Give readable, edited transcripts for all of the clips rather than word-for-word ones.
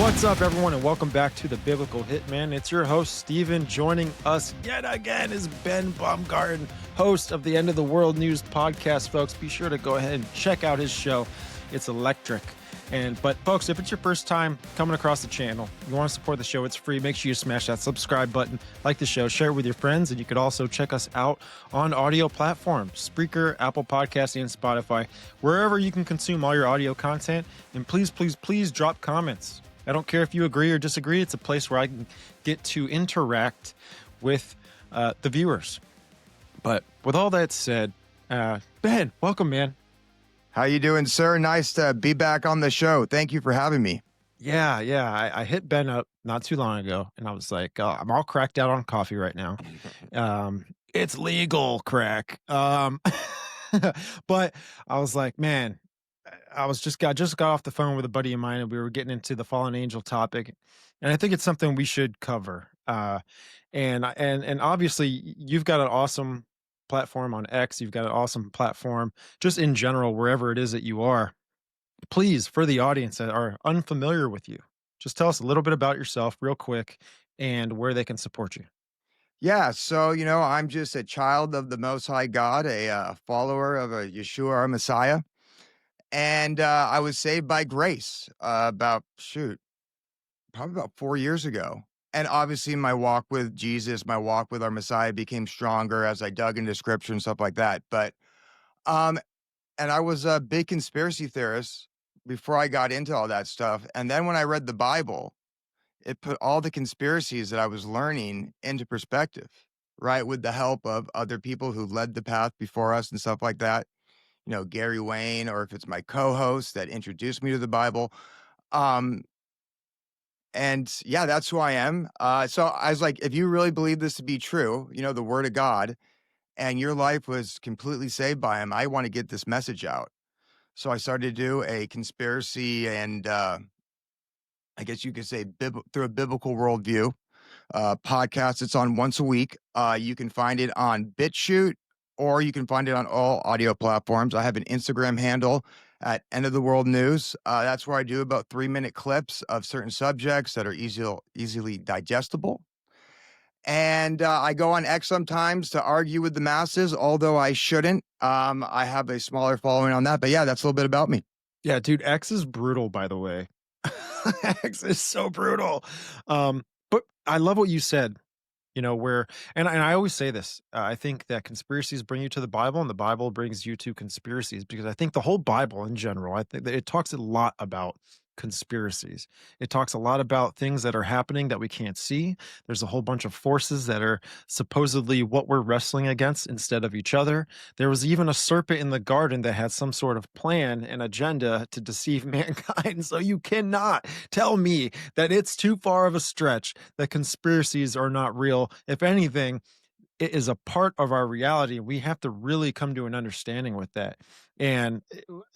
What's up, everyone, and welcome back to the Biblical Hitman. It's your host, Steven. Joining us yet again is Ben Baumgarten, host of the End of the World News podcast. Folks, be sure to go ahead and check out his show. It's electric. But folks, if it's your first time coming across the channel, you want to support the show, it's free. Make sure you smash that subscribe button, like the show, share it with your friends, and you could also check us out on audio platforms, Spreaker, Apple Podcasts, and Spotify, wherever you can consume all your audio content. And please drop comments. I don't care if you agree or disagree. It's a place where I can get to interact with the viewers. But with all that said, Ben, welcome, man. How you doing, sir? Nice to be back on the show. Thank you for having me. Yeah. I hit Ben up not too long ago, and I was like, I'm all cracked out on coffee right now. It's legal crack. But I was like, man, I just got off the phone with a buddy of mine, and we were getting into the fallen angel topic, and I think it's something we should cover. And obviously, you've got an awesome platform on X. You've got an awesome platform just in general, wherever it is that you are. Please, for the audience that are unfamiliar with you, just tell us a little bit about yourself real quick and where they can support you. Yeah, so, I'm just a child of the Most High God, a follower of a Yeshua, our Messiah. And I was saved by grace probably about 4 years ago. And obviously my walk with Jesus, my walk with our Messiah became stronger as I dug into scripture and stuff like that. But, and I was a big conspiracy theorist before I got into all that stuff. And then when I read the Bible, it put all the conspiracies that I was learning into perspective, right? With the help of other people who led the path before us and stuff like that. Gary Wayne, or if it's my co-host that introduced me to the Bible. And yeah, that's who I am. So I was like, if you really believe this to be true, the word of God, and your life was completely saved by him, I want to get this message out. So I started to do a conspiracy and I guess you could say through a biblical worldview podcast. It's on once a week. You can find it on BitChute, or you can find it on all audio platforms. I have an Instagram handle at End of the World News. That's where I do about 3-minute clips of certain subjects that are easily digestible. And I go on X sometimes to argue with the masses, although I shouldn't. I have a smaller following on that. But yeah, that's a little bit about me. Yeah, dude, X is brutal, by the way. X is so brutal. But I love what you said. And I always say this, I think that conspiracies bring you to the Bible, and the Bible brings you to conspiracies, because I think the whole Bible in general, I think that it talks a lot about conspiracies. It talks a lot about things that are happening that we can't see. There's a whole bunch of forces that are supposedly what we're wrestling against instead of each other. There was even a serpent in the garden that had some sort of plan and agenda to deceive mankind. So you cannot tell me that it's too far of a stretch that conspiracies are not real. If anything, it is a part of our reality. We have to really come to an understanding with that. And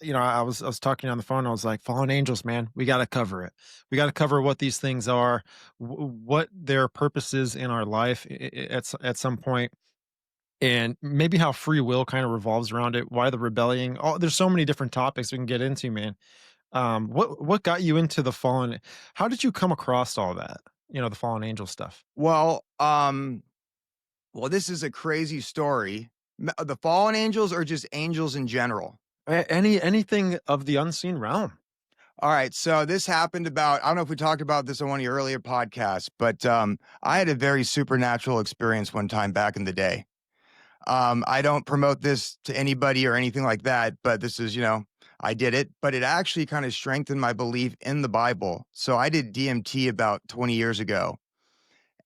I was talking on the phone. I was like, fallen angels, man, we got to cover it. We got to cover what these things are, what their purpose is in our life at some point, and maybe how free will kind of revolves around it. Why the rebellion? Oh, there's so many different topics we can get into, man. What got you into the fallen? How did you come across all that? The fallen angel stuff. Well, this is a crazy story. The fallen angels, or just angels in general? Anything of the unseen realm. All right. So this happened I don't know if we talked about this on one of your earlier podcasts, but I had a very supernatural experience one time back in the day. I don't promote this to anybody or anything like that, but this is, I did it, but it actually kind of strengthened my belief in the Bible. So I did DMT about 20 years ago.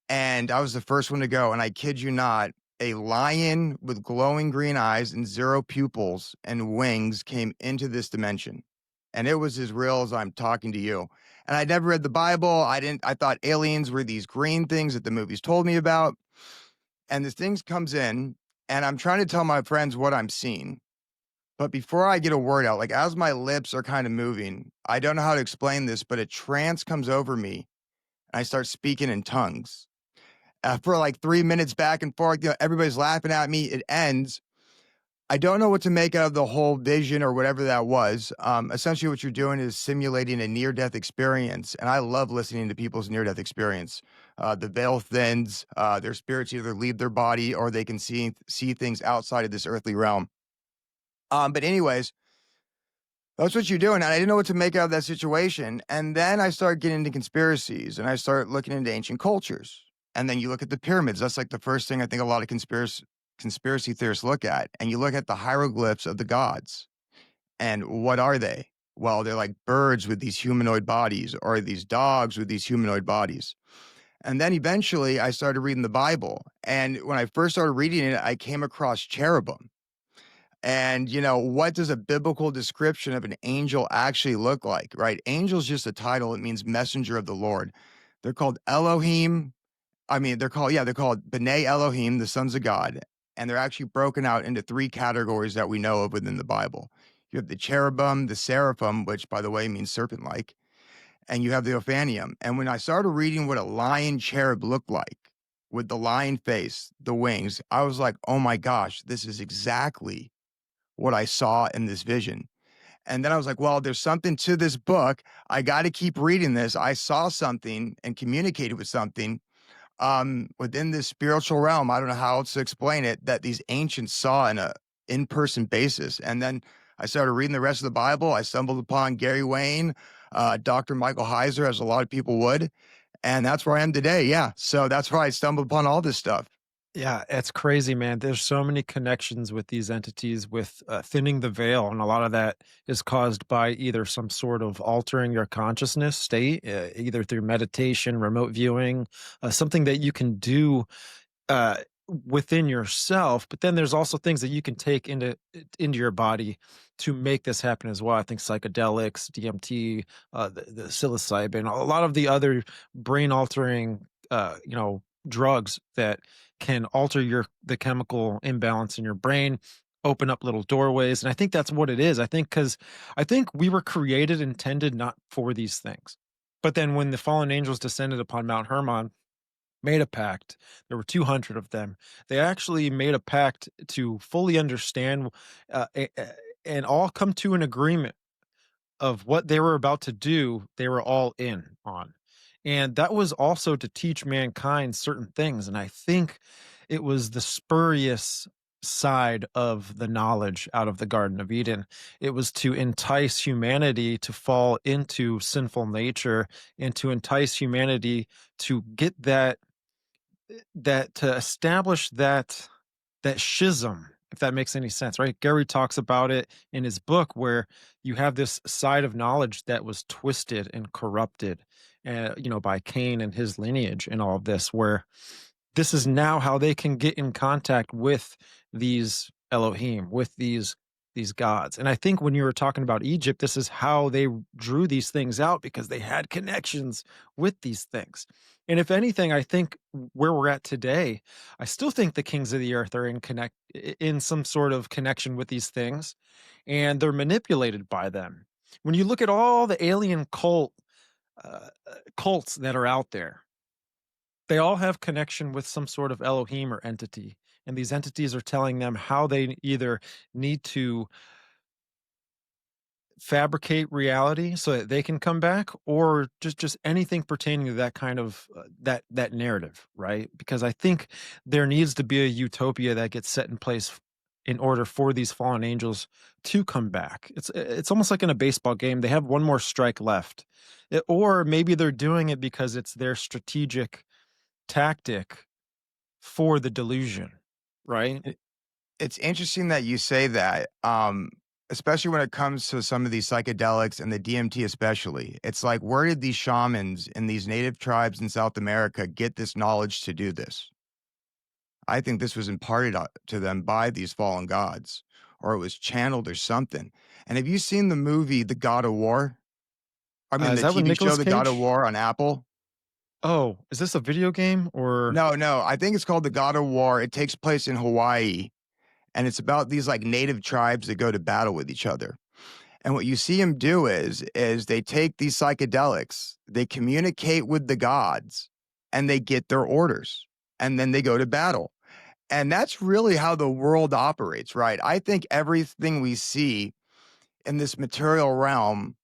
And I was the first one to go. And I kid you not, a lion with glowing green eyes and 0 pupils and wings came into this dimension. And it was as real as I'm talking to you. And I never read the Bible. I thought aliens were these green things that the movies told me about. And this thing comes in, and I'm trying to tell my friends what I'm seeing. But before I get a word out, like as my lips are kind of moving, I don't know how to explain this, but a trance comes over me. And I start speaking in tongues. For like 3 minutes back and forth, everybody's laughing at me. It ends. I don't know what to make of the whole vision or whatever that was. Essentially, what you're doing is simulating a near-death experience, and I love listening to people's near-death experience. The veil thins, their spirits either leave their body or they can see things outside of this earthly realm. But anyways, that's what you're doing, and I didn't know what to make out of that situation. And then I started getting into conspiracies, and I started looking into ancient cultures. And then you look at the pyramids. That's like the first thing I think a lot of conspiracy theorists look at. And you look at the hieroglyphs of the gods. And what are they? Well, they're like birds with these humanoid bodies or these dogs with these humanoid bodies. And then eventually I started reading the Bible. And when I first started reading it, I came across cherubim. And, what does a biblical description of an angel actually look like, right? Angel's just a title. It means messenger of the Lord. They're called Elohim. They're called B'nai Elohim, the sons of God. And they're actually broken out into three categories that we know of within the Bible. You have the cherubim, the seraphim, which, by the way, means serpent like, and you have the Ophanium. And when I started reading what a lion cherub looked like with the lion face, the wings, I was like, oh my gosh, this is exactly what I saw in this vision. And then I was like, well, there's something to this book. I got to keep reading this. I saw something and communicated with something within this spiritual realm. I don't know how else to explain it, that these ancients saw in a in-person basis. And then I started reading the rest of the Bible. I stumbled upon Gary Wayne, Dr. Michael Heiser, as a lot of people would. And that's where I am today. Yeah. So that's where I stumbled upon all this stuff. Yeah, it's crazy, man. There's so many connections with these entities with thinning the veil, and a lot of that is caused by either some sort of altering your consciousness state, either through meditation, remote viewing, something that you can do uh, within yourself. But then there's also things that you can take into your body to make this happen as well. I think psychedelics, DMT, the psilocybin, a lot of the other brain altering, drugs that can alter the chemical imbalance in your brain, open up little doorways. And I think that's what it is. I think we were created intended not for these things. But then when the fallen angels descended upon Mount Hermon, made a pact. There were 200 of them. They actually made a pact to fully understand and all come to an agreement of what they were about to do. They were all in on. And that was also to teach mankind certain things. And I think it was the spurious side of the knowledge out of the Garden of Eden. It was to entice humanity to fall into sinful nature and to entice humanity to get to establish that schism, if that makes any sense, right? Gary talks about it in his book where you have this side of knowledge that was twisted and corrupted, by Cain and his lineage and all of this, where this is now how they can get in contact with these Elohim, with these gods. And I think when you were talking about Egypt, this is how they drew these things out because they had connections with these things. And if anything, I think where we're at today, I still think the kings of the earth are in some sort of connection with these things, and they're manipulated by them. When you look at all the alien cults that are out there, they all have connection with some sort of Elohim or entity. And these entities are telling them how they either need to fabricate reality so that they can come back, or just anything pertaining to that kind of that narrative, right? Because I think there needs to be a utopia that gets set in place in order for these fallen angels to come back. It's almost like in a baseball game, they have one more strike left. Or maybe they're doing it because it's their strategic tactic for the delusion, right? It's interesting that you say that, especially when it comes to some of these psychedelics and the DMT especially. It's like, where did these shamans in these native tribes in South America get this knowledge to do this? I think this was imparted to them by these fallen gods, or it was channeled or something. And have you seen the movie The God of War? I mean, Is the that with TV show Nicolas The God of Cage? War on Apple? Oh, is this a video game or? No, no, I think it's called The God of War. It takes place in Hawaii, and it's about these like native tribes that go to battle with each other. And what you see them do is they take these psychedelics, they communicate with the gods, and they get their orders, and then they go to battle. And that's really how the world operates, right? I think everything we see in this material realm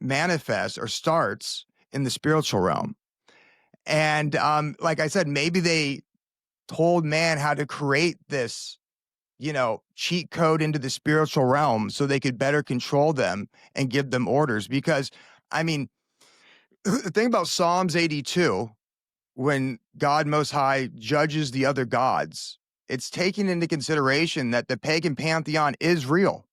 manifests or starts in the spiritual realm. And like I said, maybe they told man how to create this, cheat code into the spiritual realm so they could better control them and give them orders. Because, I mean, the thing about Psalms 82, when God Most High judges the other gods, it's taking into consideration that the pagan pantheon is real,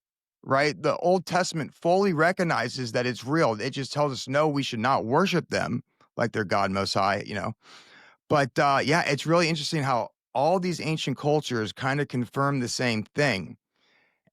right? The Old Testament fully recognizes that it's real. It just tells us, no, we should not worship them like they're God Most High. But yeah, it's really interesting how all these ancient cultures kind of confirm the same thing.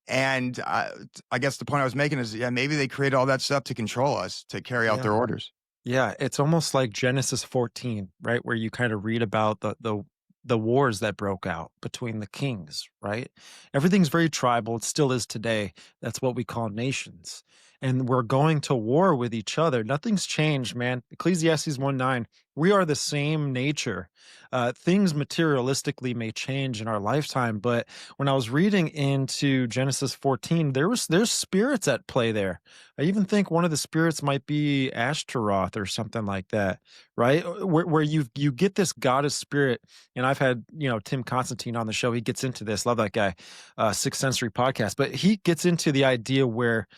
And I guess the point I was making is, yeah, maybe they created all that stuff to control us, to carry out Yeah. their orders. Yeah, it's almost like Genesis 14, right? Where you kind of read about the wars that broke out between the kings, right? Everything's very tribal. It still is today. That's what we call nations. And we're going to war with each other. Nothing's changed, man. Ecclesiastes 1:9. We are the same nature. Things materialistically may change in our lifetime, but when I was reading into Genesis 14, there's spirits at play there. I even think one of the spirits might be Ashtaroth or something like that, right? Where you get this goddess spirit, and I've had Tim Constantine on the show. He gets into this. Love that guy. Sixth Sensory podcast, but he gets into the idea where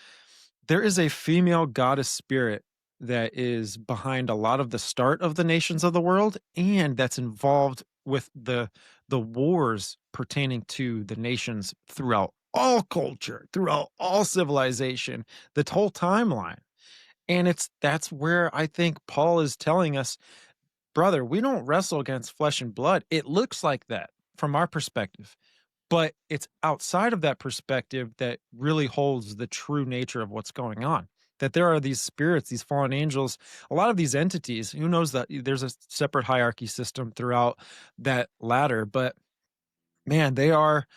there is a female goddess spirit that is behind a lot of the start of the nations of the world, and that's involved with the wars pertaining to the nations throughout all culture, throughout all civilization, the whole timeline. And that's where I think Paul is telling us, brother, we don't wrestle against flesh and blood. It looks like that from our perspective, but it's outside of that perspective that really holds the true nature of what's going on. That there are these spirits, these fallen angels, a lot of these entities. Who knows that there's a separate hierarchy system throughout that ladder, but man, they are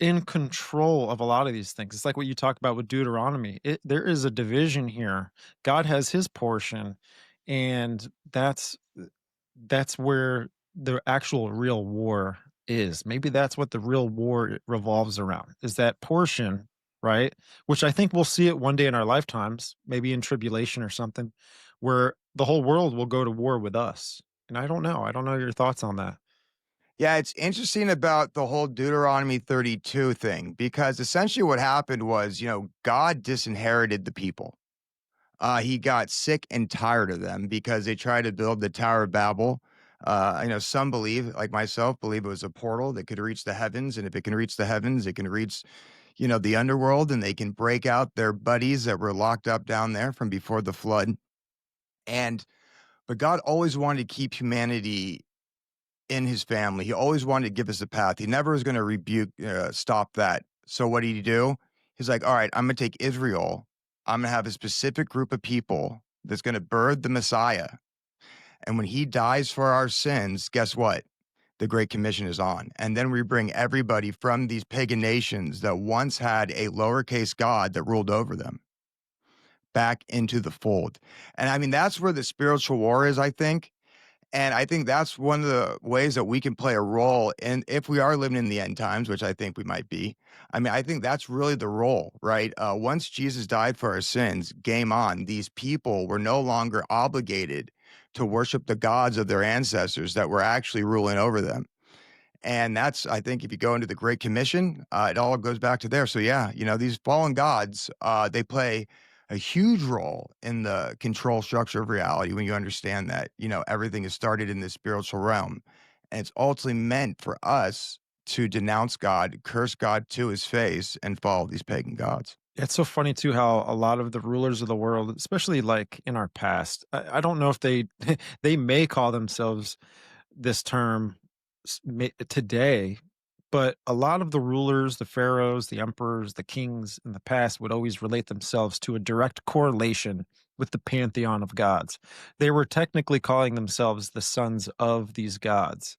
in control of a lot of these things. It's like what you talk about with Deuteronomy. There is a division here. God has his portion, and that's where the actual real war is. Maybe that's what the real war revolves around. Is that portion, right? Which I think we'll see it one day in our lifetimes, maybe in tribulation or something, where the whole world will go to war with us. And I don't know. I don't know your thoughts on that. Yeah, it's interesting about the whole Deuteronomy 32 thing because essentially what happened was, God disinherited the people. He got sick and tired of them because they tried to build the Tower of Babel. Some believe, like myself, believe it was a portal that could reach the heavens. And if it can reach the heavens, it can reach, the underworld and they can break out their buddies that were locked up down there from before the flood. But God always wanted to keep humanity in his family. He always wanted to give us a path. He never was going to stop that. So what did he do? He's like, all right, I'm going to take Israel. I'm going to have a specific group of people that's going to birth the Messiah. And when he dies for our sins, guess what? The Great Commission is on. And then we bring everybody from these pagan nations that once had a lowercase God that ruled over them back into the fold. And I mean, that's where the spiritual war is, I think. And I think that's one of the ways that we can play a role in if we are living in the end times, which I think we might be. I mean, I think that's really the role, right? Once Jesus died for our sins, game on. These people were no longer obligated to worship the gods of their ancestors that were actually ruling over them. And that's, I think, if you go into the Great Commission, it all goes back to there. So, yeah, these fallen gods, they play a huge role in the control structure of reality when you understand that, everything is started in the spiritual realm. And it's ultimately meant for us to denounce God, curse God to his face, and follow these pagan gods. It's so funny too how a lot of the rulers of the world, especially like in our past, I don't know if they they may call themselves this term today, but a lot of the rulers, the pharaohs, the emperors, the kings in the past would always relate themselves to a direct correlation with the pantheon of gods. They were technically calling themselves the sons of these gods.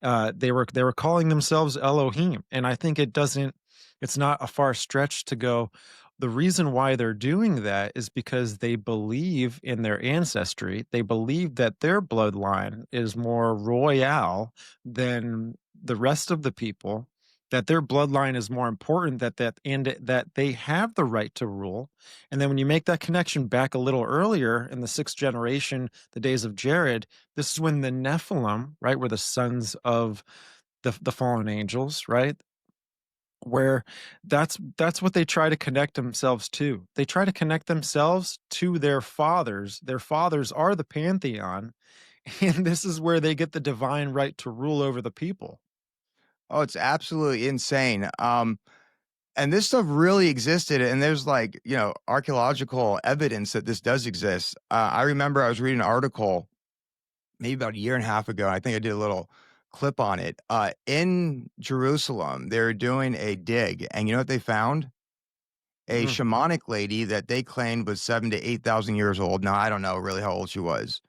They were calling themselves Elohim, and I think it's not a far stretch to go. The reason why they're doing that is because they believe in their ancestry. They believe that their bloodline is more royal than the rest of the people that their bloodline is more important, that they have the right to rule. And then when you make that connection back a little earlier in the sixth generation, the days of Jared, this is when the Nephilim, right, were the sons of the fallen angels, right? Where that's what they try to connect themselves to. They try to connect themselves to their fathers. Their fathers are the pantheon, and this is where they get the divine right to rule over the people. Oh, it's absolutely insane. And this stuff really existed, and there's like, archaeological evidence that this does exist. I remember I was reading an article maybe about a year and a half ago. I think I did a little clip on it. In Jerusalem, they're doing a dig, and you know what they found? A Mhm. shamanic lady that they claimed was 7 to 8,000 years old. Now, I don't know really how old she was,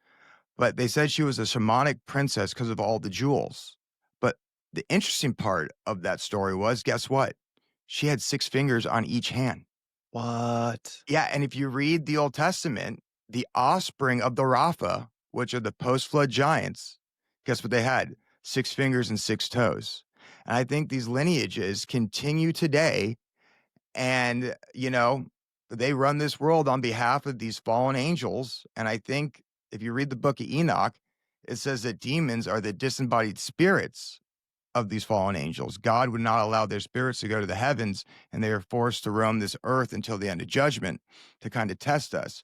but they said she was a shamanic princess because of all the jewels. But the interesting part of that story was, guess what? She had 6 fingers on each hand. What? Yeah, and if you read the Old Testament, the offspring of the Rapha, which are the post-flood giants, guess what they had? 6 fingers and 6 toes. And I think these lineages continue today, and, they run this world on behalf of these fallen angels, and I think if you read the book of Enoch, it says that demons are the disembodied spirits of these fallen angels. God would not allow their spirits to go to the heavens, and they are forced to roam this earth until the end of judgment to kind of test us.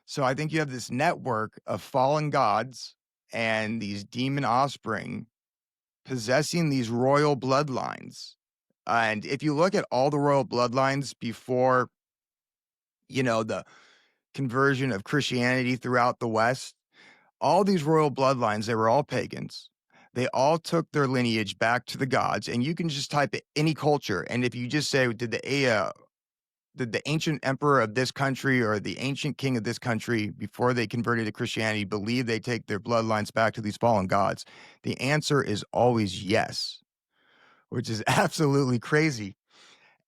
So I think you have this network of fallen gods and these demon offspring possessing these royal bloodlines. And if you look at all the royal bloodlines before, the conversion of Christianity throughout the West, all these royal bloodlines, they were all pagans. They all took their lineage back to the gods, and you can just type any culture, and if you just say, did the ancient emperor of this country or the ancient king of this country before they converted to Christianity believe they take their bloodlines back to these fallen gods? The answer is always yes, which is absolutely crazy.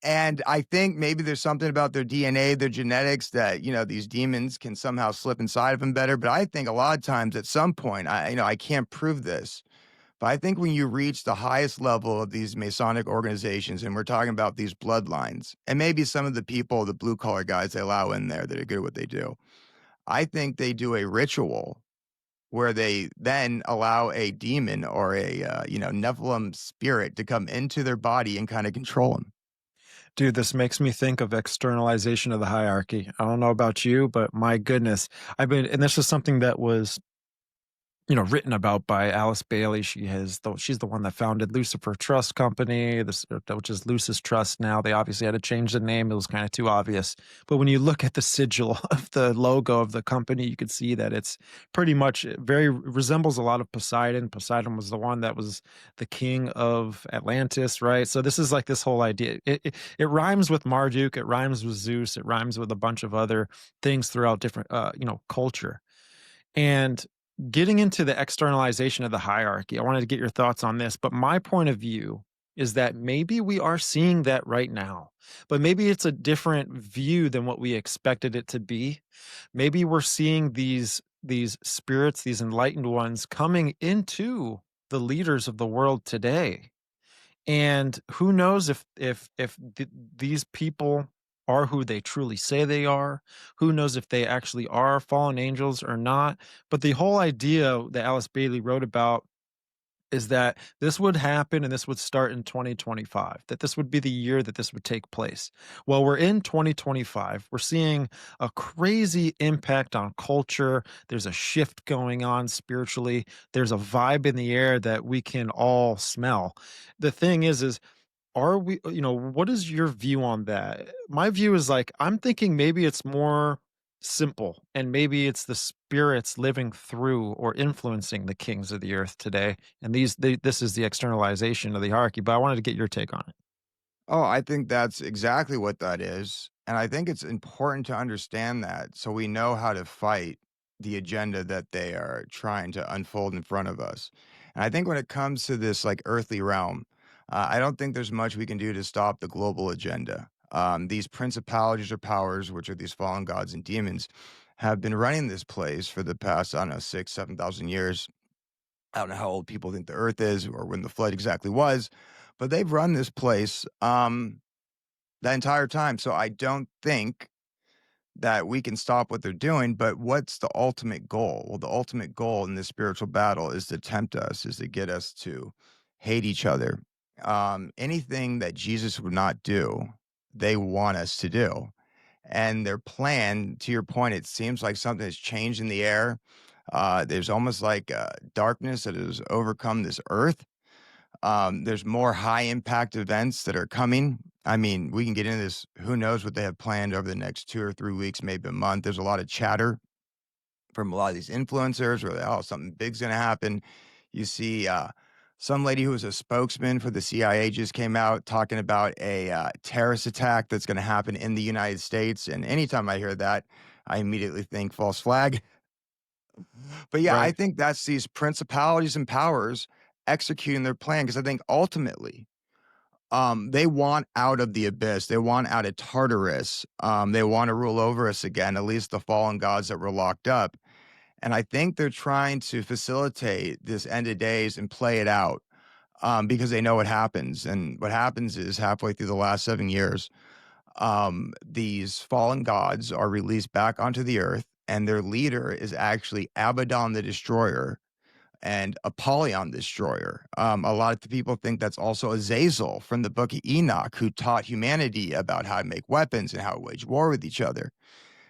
And I think maybe there's something about their DNA, their genetics that, these demons can somehow slip inside of them better. But I think a lot of times at some point, I can't prove this, but I think when you reach the highest level of these Masonic organizations, and we're talking about these bloodlines, and maybe some of the people, the blue collar guys they allow in there that are good at what they do, I think they do a ritual where they then allow a demon or Nephilim spirit to come into their body and kind of control them. Dude, this makes me think of externalization of the hierarchy. I don't know about you, but my goodness, and this is something that was written about by Alice Bailey. She's the one that founded Lucifer Trust Company, which is Lucis Trust now. They obviously had to change the name. It was kind of too obvious. But when you look at the sigil of the logo of the company, you could see that it's pretty much very resembles a lot of Poseidon. Poseidon was the one that was the king of Atlantis, right? So this is like this whole idea. It rhymes with Marduk. It rhymes with Zeus. It rhymes with a bunch of other things throughout different, culture. And getting into the externalization of the hierarchy, I wanted to get your thoughts on this, but my point of view is that maybe we are seeing that right now, but maybe it's a different view than what we expected it to be. Maybe we're seeing these spirits, these enlightened ones coming into the leaders of the world today, and who knows if these people are who they truly say they are? Who knows if they actually are fallen angels or not? But the whole idea that Alice Bailey wrote about is that this would happen and this would start in 2025, that this would be the year that this would take place. Well, we're in 2025. We're seeing a crazy impact on culture. There's a shift going on spiritually. There's a vibe in the air that we can all smell. The thing is are we, what is your view on that? My view is like, I'm thinking maybe it's more simple and maybe it's the spirits living through or influencing the kings of the earth today. And this is the externalization of the hierarchy, but I wanted to get your take on it. Oh, I think that's exactly what that is. And I think it's important to understand that so we know how to fight the agenda that they are trying to unfold in front of us. And I think when it comes to this like earthly realm, I don't think there's much we can do to stop the global agenda. These principalities or powers, which are these fallen gods and demons, have been running this place for the past, I don't know, 6, 7,000 years. I don't know how old people think the Earth is or when the flood exactly was, but they've run this place that entire time. So I don't think that we can stop what they're doing. But what's the ultimate goal? Well, the ultimate goal in this spiritual battle is to tempt us, is to get us to hate each other. Anything that Jesus would not do, they want us to do. And their plan, to your point, it seems like something has changed in the air. There's almost like darkness that has overcome this earth. There's more high impact events that are coming. I mean, we can get into this. Who knows what they have planned over the next 2 or 3 weeks, maybe a month. There's a lot of chatter from a lot of these influencers where, oh, something big's going to happen. You see, some lady who was a spokesman for the CIA just came out talking about a terrorist attack that's going to happen in the United States. And anytime I hear that, I immediately think false flag. But yeah, I Right. think that's these principalities and powers executing their plan because I think ultimately they want out of the abyss. They want out of Tartarus. They want to rule over us again, at least the fallen gods that were locked up. And I think they're trying to facilitate this end of days and play it out because they know what happens. And what happens is halfway through the last 7 years, these fallen gods are released back onto the earth, and their leader is actually Abaddon the Destroyer and Apollyon the Destroyer. A lot of the people think that's also Azazel from the book of Enoch, who taught humanity about how to make weapons and how to wage war with each other.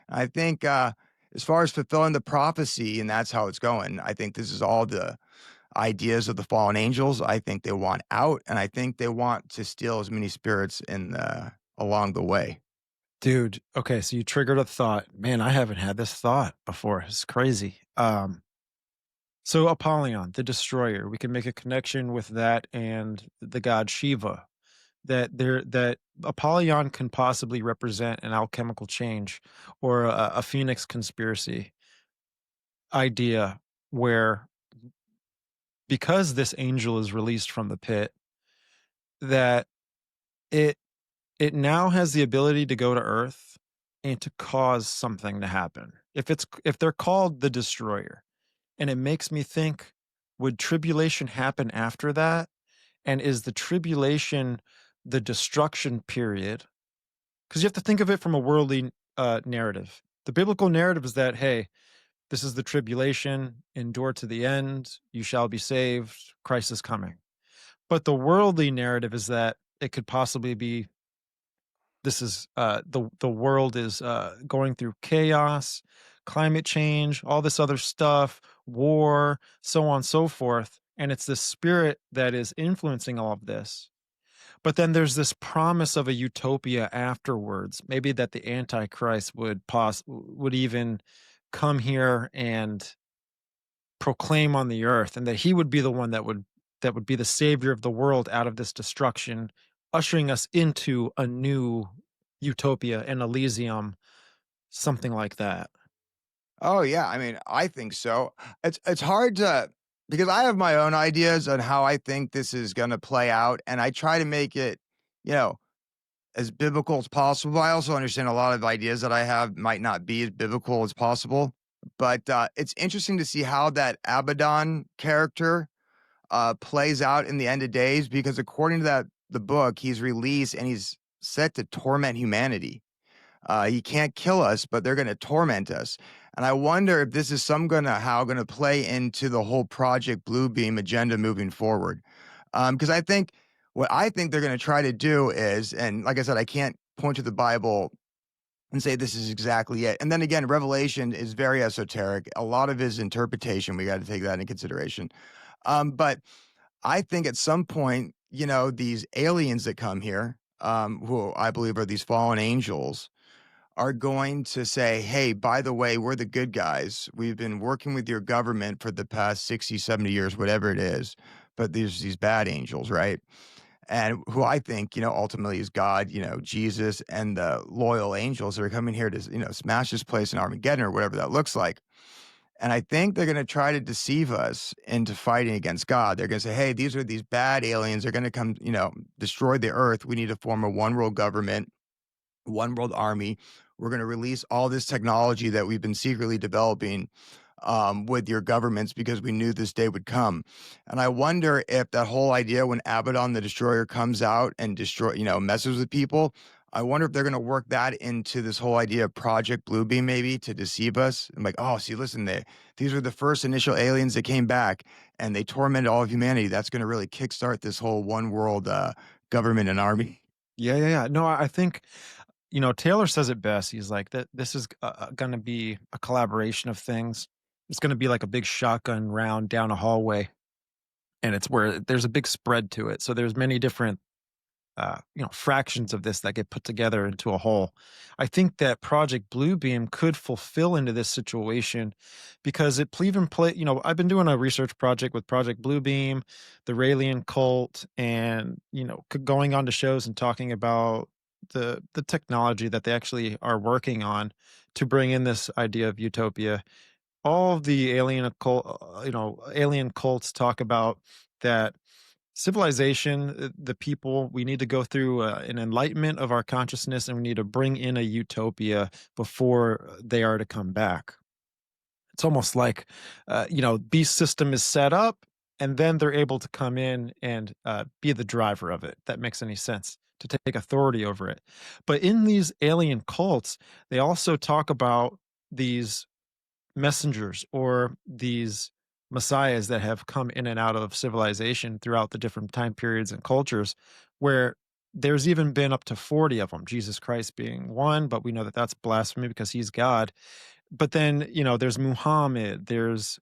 I think as far as fulfilling the prophecy, and that's how it's going, I think this is all the ideas of the fallen angels. I think they want out, and I think they want to steal as many spirits in along the way. Dude, okay, so you triggered a thought. Man, I haven't had this thought before. It's crazy. So Apollyon, the destroyer, we can make a connection with that and the god Shiva. That Apollyon can possibly represent an alchemical change or a phoenix conspiracy idea where because this angel is released from the pit, that it it now has the ability to go to Earth and to cause something to happen. If they're called the destroyer, and it makes me think, would tribulation happen after that? And is the tribulation the destruction period? Because you have to think of it from a worldly narrative. The biblical narrative is that, hey, this is the tribulation, endure to the end, you shall be saved, Christ is coming. But the worldly narrative is that it could possibly be this is the world is going through chaos, climate change, all this other stuff, war, so on and so forth. And it's the spirit that is influencing all of this. But then there's this promise of a utopia afterwards. Maybe that the Antichrist would even come here and proclaim on the earth, and that he would be the one that would be the savior of the world out of this destruction, ushering us into a new utopia, an Elysium, something like that. Oh yeah, I mean, I think so. It's hard to because I have my own ideas on how I think this is going to play out, and I try to make it, you know, as biblical as possible. I also understand a lot of ideas that I have might not be as biblical as possible, but it's interesting to see how that Abaddon character plays out in the end of days because according to the book, he's released and he's set to torment humanity. He can't kill us, but they're going to torment us. And I wonder if this is going to play into the whole Project Bluebeam agenda moving forward. Because what I think they're going to try to do is, and like I said, I can't point to the Bible and say this is exactly it. And then again, Revelation is very esoteric. A lot of his interpretation, we got to take that into consideration. But I think at some point, these aliens that come here, who I believe are these fallen angels, are going to say, hey, by the way, we're the good guys. We've been working with your government for the past 60, 70 years, whatever it is. But there's these bad angels, right? And who I think, ultimately is God, Jesus and the loyal angels that are coming here to, smash this place in Armageddon or whatever that looks like. And I think they're going to try to deceive us into fighting against God. They're going to say, hey, these are these bad aliens. They're going to come, destroy the earth. We need to form a one world government, one world army. We're going to release all this technology that we've been secretly developing with your governments because we knew this day would come. And I wonder if that whole idea when Abaddon the Destroyer comes out and messes with people, I wonder if they're going to work that into this whole idea of Project Bluebeam maybe to deceive us. I'm like, oh, see, listen, these were the first initial aliens that came back and they tormented all of humanity. That's going to really kickstart this whole one world government and army. Yeah, yeah, yeah. No, I think, Taylor says it best. He's like that this is going to be a collaboration of things. It's going to be like a big shotgun round down a hallway, and it's where there's a big spread to it. So there's many different fractions of this that get put together into a whole. I think that Project Bluebeam could fulfill into this situation because it even play. I've been doing a research project with Project Bluebeam, the Raelian cult, and going on to shows and talking about the technology that they actually are working on to bring in this idea of utopia. All of the alien cults talk about that civilization, the people, we need to go through an enlightenment of our consciousness, and we need to bring in a utopia before they are to come back. It's almost like, beast system is set up, and then they're able to come in and be the driver of it. If that makes any sense, to take authority over it. But in these alien cults, they also talk about these messengers or these messiahs that have come in and out of civilization throughout the different time periods and cultures, where there's even been up to 40 of them, Jesus Christ being one, but we know that that's blasphemy because he's God. But then, there's Muhammad, there's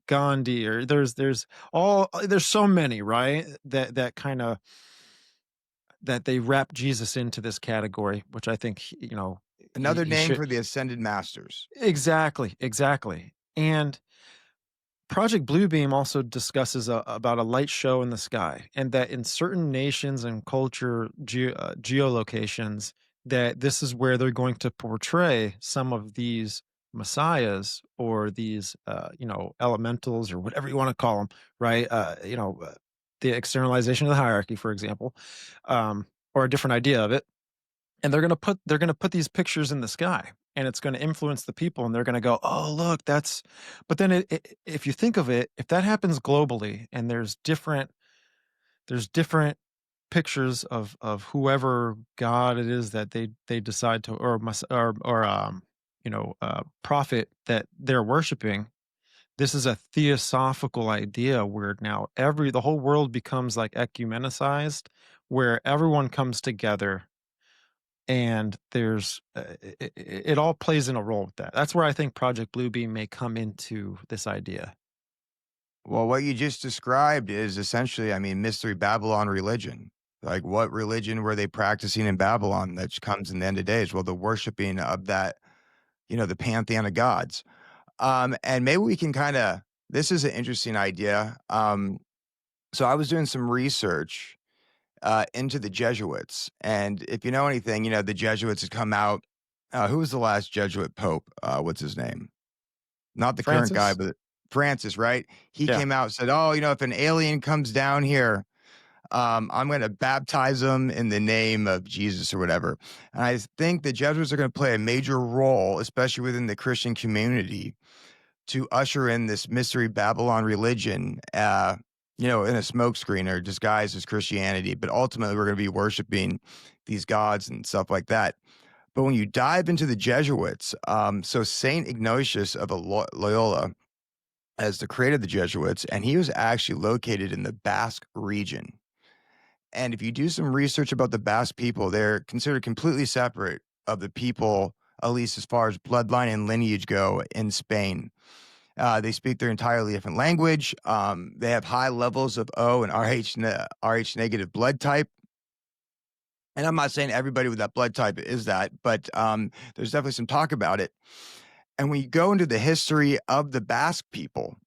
Gandhi, or there's so many, right? That kind of that they wrap Jesus into this category, which I think, Another he name should. for the ascended masters. Exactly, exactly. And Project Bluebeam also discusses about a light show in the sky, and that in certain nations and geolocations, that this is where they're going to portray some of these messiahs or these, elementals or whatever you want to call them, right? The externalization of the hierarchy, for example, or a different idea of it, and they're gonna put these pictures in the sky, and it's gonna influence the people, and they're gonna go, oh, look, that's. But then if you think of it, if that happens globally, and there's different pictures of whoever god it is that they decide to, or prophet that they're worshiping. This is a theosophical idea where now the whole world becomes like ecumenicized, where everyone comes together, and there's it all plays in a role with that. That's where I think Project Bluebeam may come into this idea. Well, what you just described is essentially, I mean, Mystery Babylon religion. Like, what religion were they practicing in Babylon that comes in the end of days? Well, the worshiping of that, the pantheon of gods. And maybe we can kind of, this is an interesting idea. So I was doing some research into the Jesuits. And if you know anything, the Jesuits had come out. Who was the last Jesuit pope? What's his name? Not the current guy, Francis? but Francis, right? He Yeah. came out and said, "Oh, if an alien comes down here, I'm going to baptize them in the name of Jesus or whatever." And I think the Jesuits are going to play a major role, especially within the Christian community, to usher in this mystery Babylon religion, in a smokescreen or disguised as Christianity. But ultimately, we're going to be worshiping these gods and stuff like that. But when you dive into the Jesuits, so Saint Ignatius of Loyola as the creator of the Jesuits, and he was actually located in the Basque region. And if you do some research about the Basque people, they're considered completely separate of the people, at least as far as bloodline and lineage go, in Spain. They speak their entirely different language. They have high levels of O and Rh negative blood type. And I'm not saying everybody with that blood type is that, but there's definitely some talk about it. And when you go into the history of the Basque people,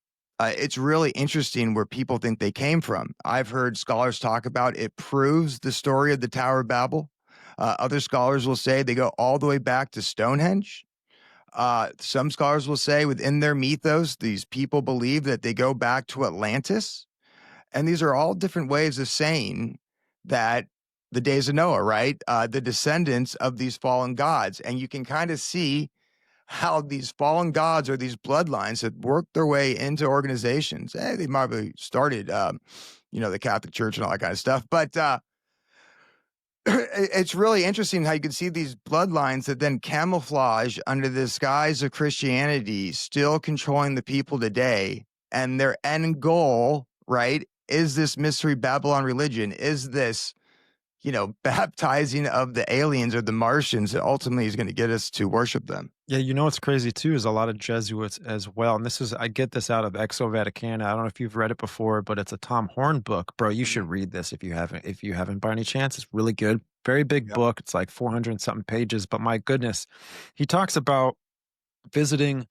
it's really interesting where people think they came from. I've heard scholars talk about it proves the story of the Tower of Babel. Other scholars will say they go all the way back to Stonehenge. Some scholars will say within their mythos, these people believe that they go back to Atlantis. And these are all different ways of saying that the days of Noah, right? The descendants of these fallen gods. And you can kind of see how these fallen gods or these bloodlines had worked their way into organizations. They might have started, the Catholic Church and all that kind of stuff, but it's really interesting how you can see these bloodlines that then camouflage under the disguise of Christianity, still controlling the people today. And their end goal, right, is this mystery Babylon religion, is this, baptizing of the aliens or the Martians that ultimately is going to get us to worship them. Yeah, you know what's crazy too is a lot of Jesuits as well. And this is I get this out of Exo Vaticana. I don't know if you've read it before, but it's a Tom Horn book. Bro, you should Mhm. read this if you haven't. If you haven't by any chance, it's really good. Very big Yep. book. It's like 400 and something pages, but my goodness. He talks about visiting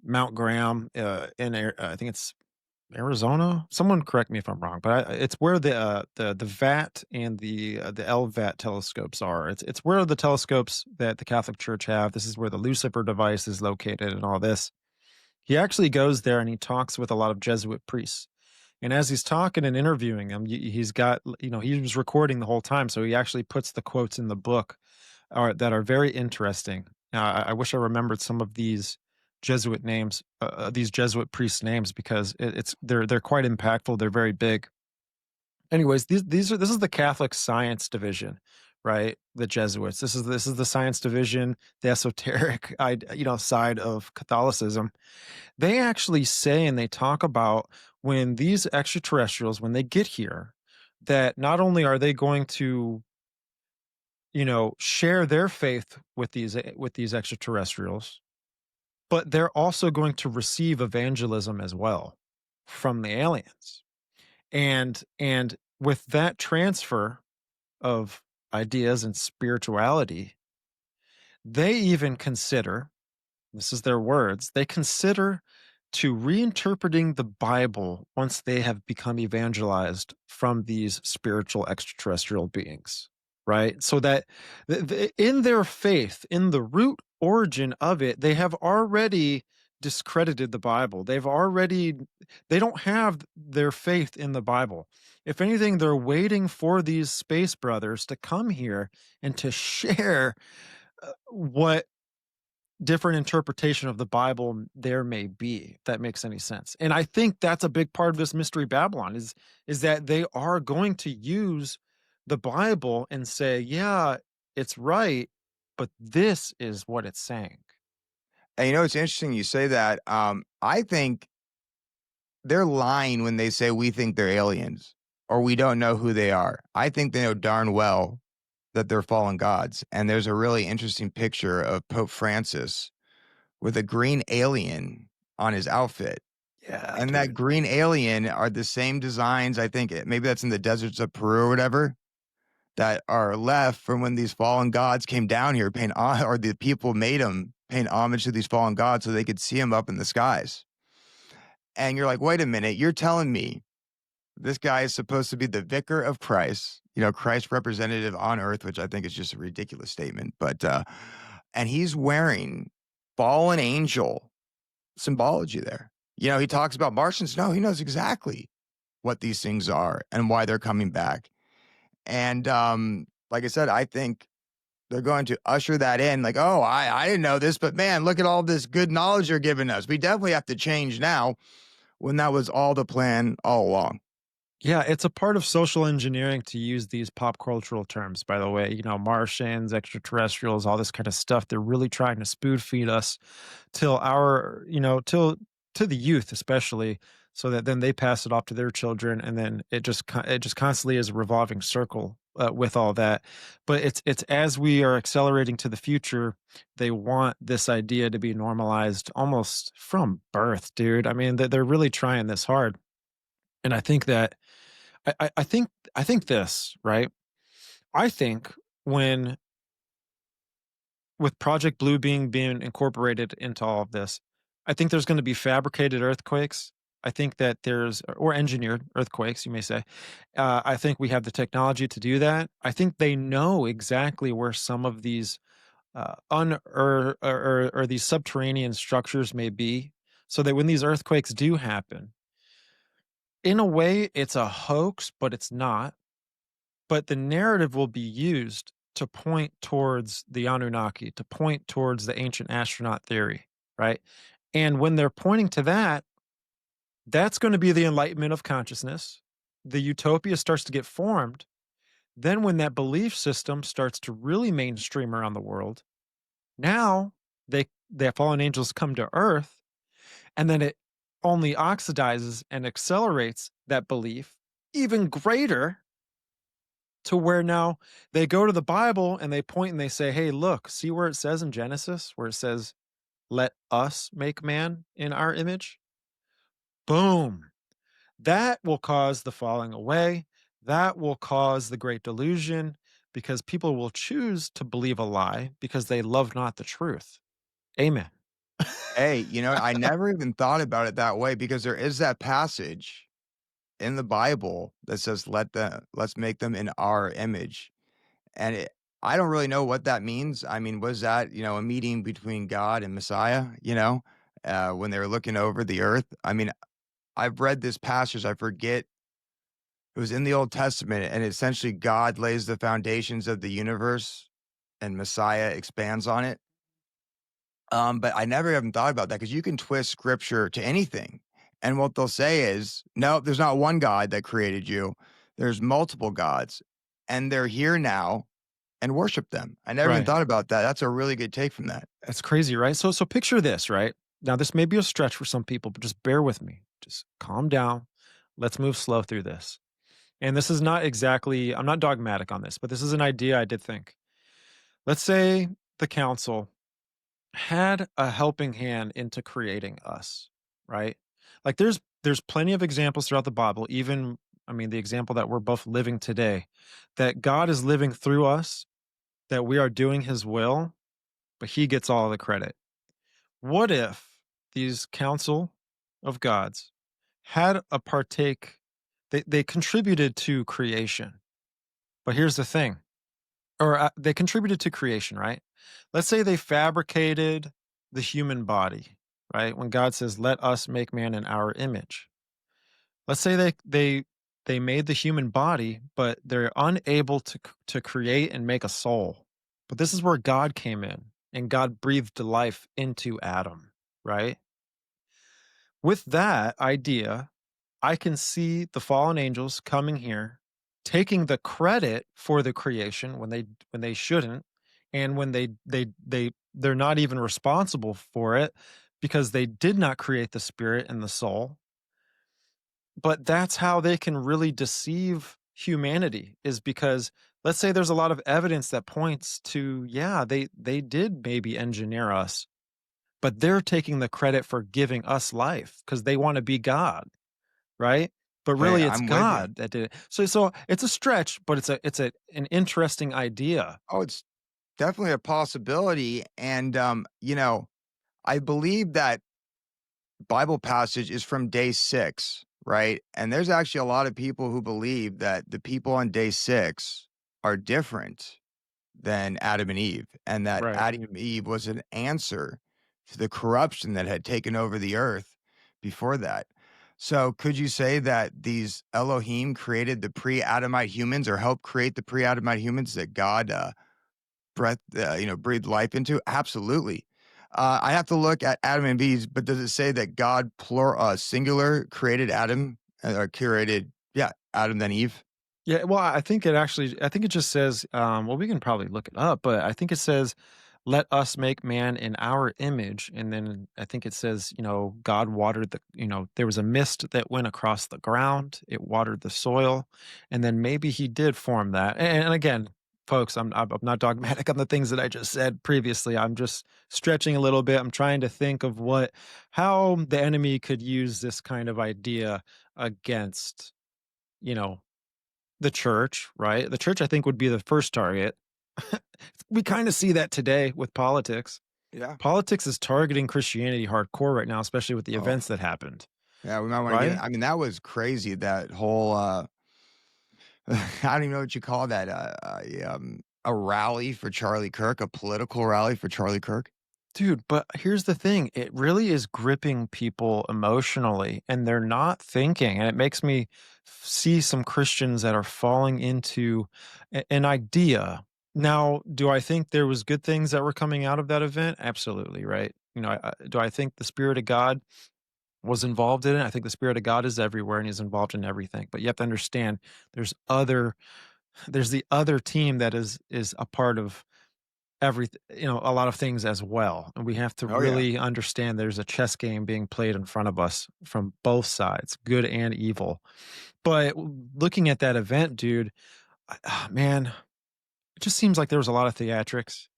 Mount Graham I think it's Arizona? Someone correct me if I'm wrong, but it's where the VAT and the LVAT telescopes are. It's where the telescopes that the Catholic Church have. This is where the Lucifer device is located and all this. He actually goes there and he talks with a lot of Jesuit priests. And as he's talking and interviewing them, he's got, he was recording the whole time. So he actually puts the quotes in the book that are very interesting. I wish I remembered some of these Jesuit priests' names because they're quite impactful. They're very big. Anyways, this is the Catholic Science Division, right? The Jesuits. This is the science division, the esoteric, side of Catholicism. They actually say and they talk about when these extraterrestrials, when they get here, that not only are they going to share their faith with these extraterrestrials, but they're also going to receive evangelism as well from the aliens. And with that transfer of ideas and spirituality, they even consider, this is their words, they consider to reinterpreting the Bible once they have become evangelized from these spiritual extraterrestrial beings, right? So that in their faith, in the root origin of it, they have already discredited the Bible. They don't have their faith in the Bible. If anything, they're waiting for these space brothers to come here and to share what different interpretation of the Bible there may be, if that makes any sense. And I think that's a big part of this mystery Babylon is that they are going to use the Bible and say, yeah, it's right, but this is what it's saying. And it's interesting you say that. I think they're lying when they say we think they're aliens or we don't know who they are. I think they know darn well that they're fallen gods. And there's a really interesting picture of Pope Francis with a green alien on his outfit. Yeah, And that dude. green alien are the same designs, I think maybe that's in the deserts of Peru or whatever, that are left from when these fallen gods came down here, or the people made them paying homage to these fallen gods so they could see them up in the skies. And you're like, wait a minute, you're telling me this guy is supposed to be the vicar of Christ, Christ representative on earth, which I think is just a ridiculous statement. But, and he's wearing fallen angel symbology there. He talks about Martians. No, he knows exactly what these things are and why they're coming back. And like I said, I think they're going to usher that in like, oh, I didn't know this, but man, look at all this good knowledge you're giving us. We definitely have to change now when that was all the plan all along. Yeah, it's a part of social engineering to use these pop cultural terms, by the way. Martians, extraterrestrials, all this kind of stuff. They're really trying to spoon feed us till till to the youth, especially, so that then they pass it off to their children, and then it just constantly is a revolving circle with all that. But it's as we are accelerating to the future, they want this idea to be normalized almost from birth, dude. I mean, they're really trying this hard, and I think that I think this, right? I think when with Project Blue being incorporated into all of this, I think there's going to be fabricated earthquakes. I think that there's or engineered earthquakes, you may say. I think we have the technology to do that. I think they know exactly where some of these or these subterranean structures may be, so that when these earthquakes do happen, in a way, it's a hoax, but it's not. But the narrative will be used to point towards the Anunnaki, to point towards the ancient astronaut theory, right? And when they're pointing to that, that's going to be the enlightenment of consciousness. The utopia starts to get formed. Then, when that belief system starts to really mainstream around the world, now the fallen angels come to Earth, and then it only oxidizes and accelerates that belief even greater to where now they go to the Bible and they point and they say, "Hey, look, see where it says in Genesis where it says, 'Let us make man in our image?'" Boom. That will cause the falling away. That will cause the great delusion because people will choose to believe a lie because they love not the truth. Amen. Hey, I never even thought about it that way because there is that passage in the Bible that says, let's make them in our image." And I don't really know what that means. I mean, was that, a meeting between God and Messiah, when they were looking over the earth? I mean, I've read this passage. I forget. It was in the Old Testament, and essentially God lays the foundations of the universe and Messiah expands on it. But I never even thought about that because you can twist scripture to anything. And what they'll say is, no, there's not one God that created you. There's multiple gods, and they're here now and worship them. I never even Right. thought about that. That's a really good take from that. That's crazy, right? So picture this, right? Now this may be a stretch for some people, but just bear with me. Just calm down. Let's move slow through this. And this is not exactly, I'm not dogmatic on this, but this is an idea I did think. Let's say the council had a helping hand into creating us, right? Like there's plenty of examples throughout the Bible, even I mean the example that we're both living today, that God is living through us, that we are doing his will, but he gets all the credit. What if these council of gods had a partake they contributed to creation. But here's the thing, or they contributed to creation, right? Let's say they fabricated the human body, right? When God says, "Let us make man in our image." Let's say they made the human body, but they're unable to create and make a soul. But this is where God came in and God breathed life into Adam, right? With that idea, I can see the fallen angels coming here, taking the credit for the creation when they shouldn't, and when they're not even responsible for it because they did not create the spirit and the soul. But that's how they can really deceive humanity is because let's say there's a lot of evidence that points to yeah, they did maybe engineer us, but they're taking the credit for giving us life because they want to be God, right? But Hey, really it's I'm with you. God that did it. So it's a stretch, but it's an interesting idea. Oh, it's definitely a possibility. And, I believe that Bible passage is from day 6, right? And there's actually a lot of people who believe that the people on day 6 are different than Adam and Eve, and that Right. Adam and Eve was an answer to the corruption that had taken over the earth before that. So, could you say that these Elohim created the pre-Adamite humans or helped create the pre-Adamite humans that God breathed life into? Absolutely. I have to look at Adam and Eve, but does it say that God singular created Adam or created, yeah, Adam then Eve? Yeah, well, I think it just says, well, we can probably look it up, but I think it says, "Let us make man in our image," and then I think it says, God watered there was a mist that went across the ground, it watered the soil, and then maybe he did form that. And again, folks, I'm not dogmatic on the things that I just said previously. I'm just stretching a little bit. I'm trying to think of how the enemy could use this kind of idea against, you know, the church, right? The church, I think, would be the first target. We kind of see that today with politics. Yeah. Politics is targeting Christianity hardcore right now, especially with the Oh, events that happened, yeah, we might wanna get right? it. I mean, that was crazy, that whole, I don't even know what you call that, a rally for Charlie Kirk, a political rally for Charlie Kirk? Dude, but here's the thing, it really is gripping people emotionally and they're not thinking. And it makes me see some Christians that are falling into an idea Now, do I think there was good things that were coming out of that event? Absolutely, right? Do I think the spirit of God was involved in it? I think the spirit of God is everywhere and he's involved in everything. But you have to understand there's other there's the other team that is a part of everything, a lot of things as well. And we have to Oh yeah. really understand there's a chess game being played in front of us from both sides, good and evil. But looking at that event, dude, man, it just seems like there was a lot of theatrics.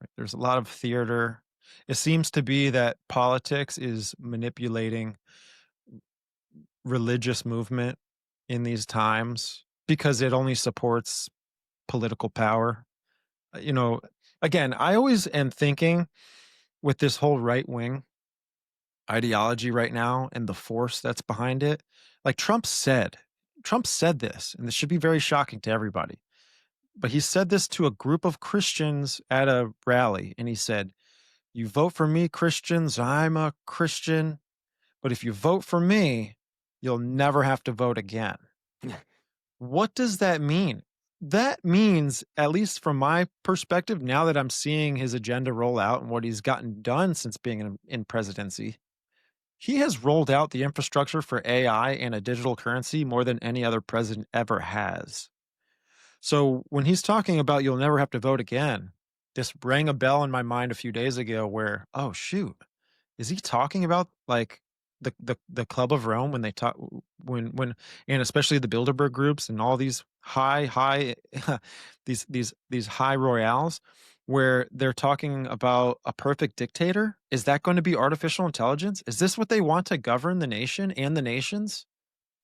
Right? There's a lot of theater. It seems to be that politics is manipulating religious movement in these times because it only supports political power. You know, again, I always am thinking with this whole right wing ideology right now and the force that's behind it. Like Trump said this, and this should be very shocking to everybody. But he said this to a group of Christians at a rally, and he said, "You vote for me, Christians. I'm a Christian. But if you vote for me, you'll never have to vote again." What does that mean? That means, at least from my perspective, now that I'm seeing his agenda roll out and what he's gotten done since being in presidency, he has rolled out the infrastructure for AI and a digital currency more than any other president ever has. So when he's talking about you'll never have to vote again, this rang a bell in my mind a few days ago where, oh shoot, is he talking about like the Club of Rome when they talk when and especially the Bilderberg groups and all these high these high royales where they're talking about a perfect dictator? Is that going to be artificial intelligence? Is this what they want to govern the nation and the nations?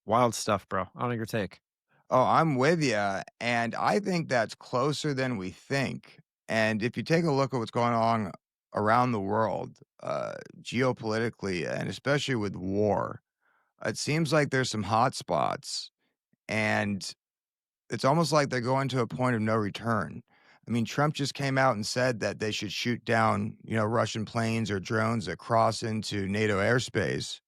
Wild stuff, bro. I don't know your take. Oh, I'm with you, and I think that's closer than we think. And if you take a look at what's going on around the world, geopolitically, and especially with war, it seems like there's some hot spots, and it's almost like they're going to a point of no return. I mean, Trump just came out and said that they should shoot down, Russian planes or drones that cross into NATO airspace,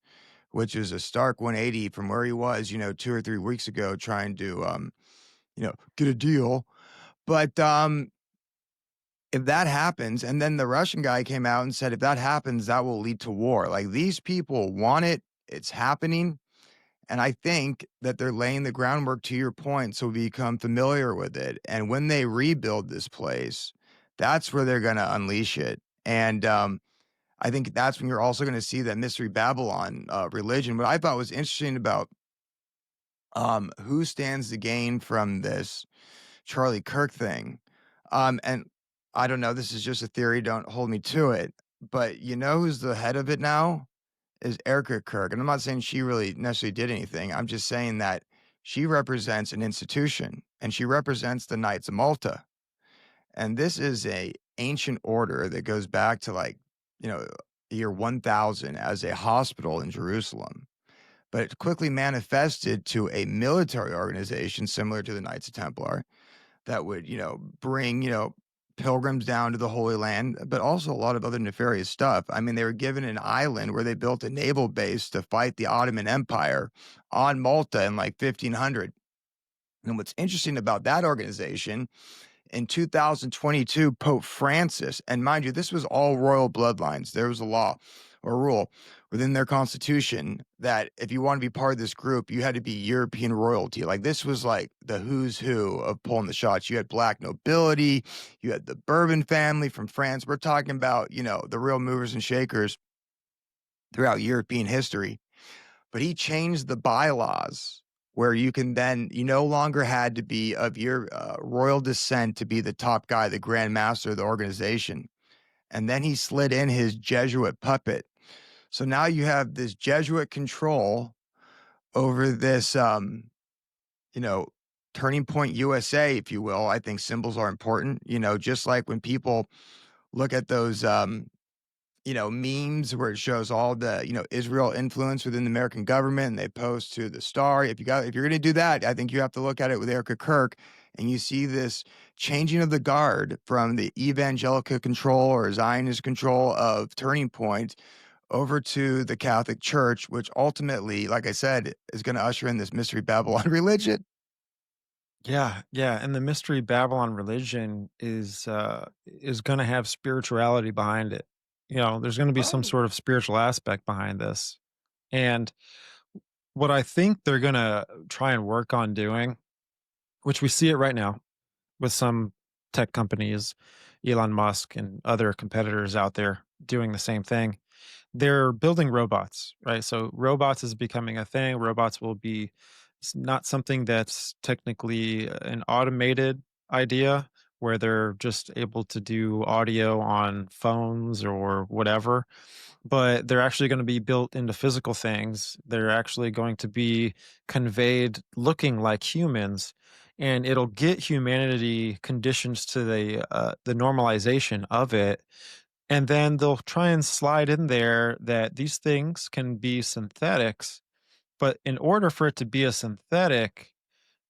which is a stark 180 from where he was, 2 or 3 weeks ago trying to, get a deal. But, if that happens and then the Russian guy came out and said, "If that happens, that will lead to war." Like, these people want it, it's happening, and I think that they're laying the groundwork, to your point, so we become familiar with it, and when they rebuild this place, that's where they're gonna unleash it, and, I think that's when you're also gonna see that Mystery Babylon, religion. What I thought was interesting about, who stands to gain from this Charlie Kirk thing, and I don't know, this is just a theory, don't hold me to it, but you know who's the head of it now? Is Erica Kirk, and I'm not saying she really necessarily did anything, I'm just saying that she represents an institution, and she represents the Knights of Malta, and this is a ancient order that goes back to, like, you know, year 1000 as a hospital in Jerusalem, but it quickly manifested to a military organization similar to the Knights of Templar that would, bring, pilgrims down to the Holy Land, but also a lot of other nefarious stuff. I mean, they were given an island where they built a naval base to fight the Ottoman Empire on Malta in like 1500. And what's interesting about that organization, in 2022, Pope Francis, and mind you, this was all royal bloodlines. There was a law or rule within their constitution that if you want to be part of this group, you had to be European royalty. Like, this was like the who's who of pulling the shots. You had black nobility, you had the Bourbon family from France. We're talking about, the real movers and shakers throughout European history. But he changed the bylaws where you no longer had to be of your royal descent to be the top guy, the grand master of the organization. And then he slid in his Jesuit puppet. So now you have this Jesuit control over this, you know, turning point USA, if you will. I think symbols are important, just like when people look at those, memes where it shows all the, Israel influence within the American government and they post to the star. If you're going to do that, I think you have to look at it with Erica Kirk and you see this changing of the guard from the evangelical control or Zionist control of Turning Point over to the Catholic Church, which ultimately, like I said, is going to usher in this Mystery Babylon religion. Yeah, yeah, and the Mystery Babylon religion is gonna have spirituality behind it. You know, there's gonna be some Oh, sort of spiritual aspect behind this, and what I think they're gonna try and work on doing, which we see it right now with some tech companies, Elon Musk and other competitors out there doing the same thing. They're building robots, right? So robots is becoming a thing. Robots will be not something that's technically an automated idea where they're just able to do audio on phones or whatever, but they're actually going to be built into physical things. They're actually going to be conveyed looking like humans, and it'll get humanity conditions to the normalization of it, and then they'll try and slide in there that these things can be synthetics, but in order for it to be a synthetic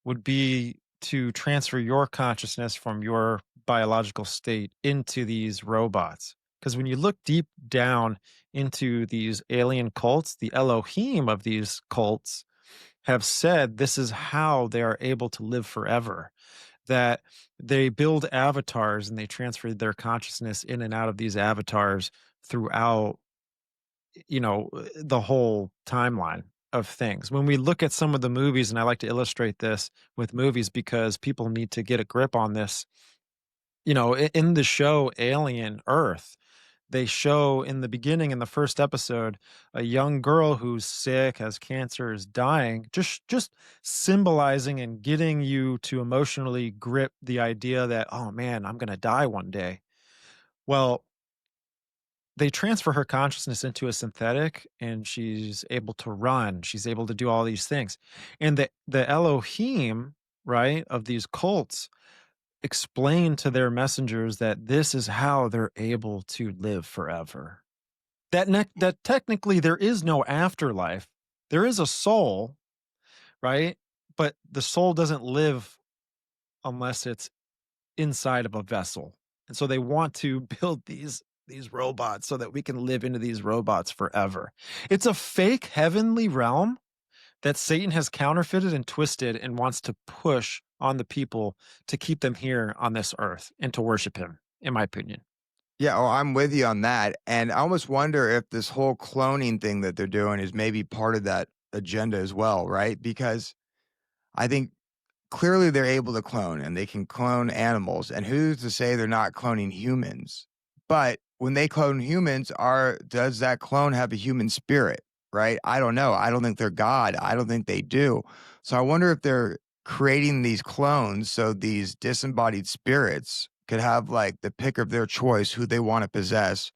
would be to transfer your consciousness from your biological state into these robots. Because when you look deep down into these alien cults, the Elohim of these cults have said this is how they are able to live forever, that they build avatars and they transfer their consciousness in and out of these avatars throughout, the whole timeline of things. When we look at some of the movies, and I like to illustrate this with movies because people need to get a grip on this. In the show Alien Earth, they show in the beginning, in the first episode, a young girl who's sick, has cancer, is dying, just symbolizing and getting you to emotionally grip the idea that, oh man, I'm gonna die one day. Well, they transfer her consciousness into a synthetic and she's able to run, she's able to do all these things. And the Elohim, right, of these cults explain to their messengers that this is how they're able to live forever. That technically there is no afterlife. There is a soul, right? But the soul doesn't live unless it's inside of a vessel. And so they want to build these robots so that we can live into these robots forever. It's a fake heavenly realm that Satan has counterfeited and twisted and wants to push on the people to keep them here on this earth and to worship him, in my opinion. yeah. Oh, I'm with you on that. And I almost wonder if this whole cloning thing that they're doing is maybe part of that agenda as well, right? Because I think clearly they're able to clone and they can clone animals. And who's to say they're not cloning humans? But when they clone humans, does that clone have a human spirit? Right? I don't know. I don't think they're God. I don't think they do. So I wonder if they're creating these clones so these disembodied spirits could have like the pick of their choice who they want to possess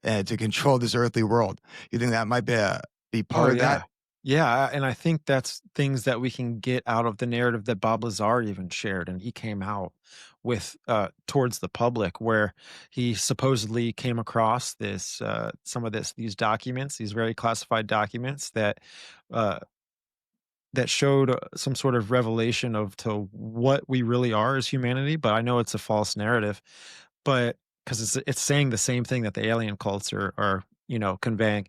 and to control this earthly world. You think that might be Oh part of that? yeah. Yeah, and I think that's things that we can get out of the narrative that Bob Lazar even shared, and he came out with towards the public where he supposedly came across this some of these documents, these very classified documents uh that showed some sort of revelation of to what we really are as humanity, but I know it's a false narrative. But because it's saying the same thing that the alien cults are conveying,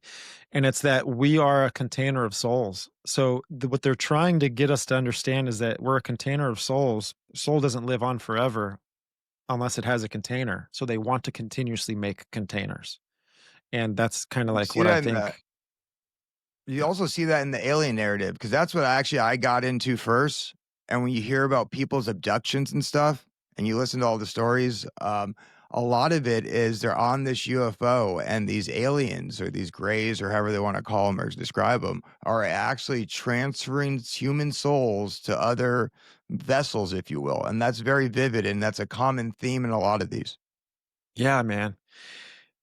and it's that we are a container of souls. So what they're trying to get us to understand is that we're a container of souls. Soul doesn't live on forever unless it has a container. So they want to continuously make containers, and that's kind of You like see what I that in the think. You also see that in the alien narrative because that's what I got into first. And when you hear about people's abductions and stuff, and you listen to all the stories, a lot of it is they're on this UFO, and these aliens or these grays or however they want to call them or describe them are actually transferring human souls to other vessels, if you will. And that's very vivid, and that's a common theme in a lot of these. Yeah, man,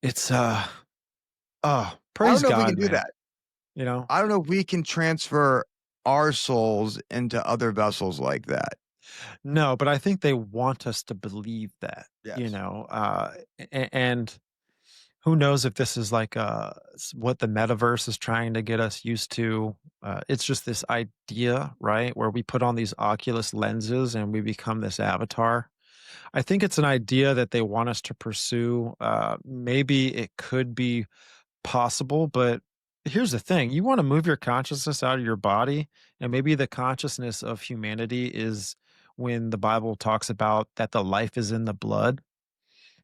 it's oh, I don't praise know if we can God, do man. that. You know? I don't know if we can transfer our souls into other vessels like that. No, but I think they want us to believe that, Yes. and who knows if this is like what the metaverse is trying to get us used to. It's just this idea, right, where we put on these Oculus lenses and we become this avatar. I think it's an idea that they want us to pursue. Maybe it could be possible, but here's the thing. You wanna move your consciousness out of your body, and maybe the consciousness of humanity is when the Bible talks about that the life is in the blood.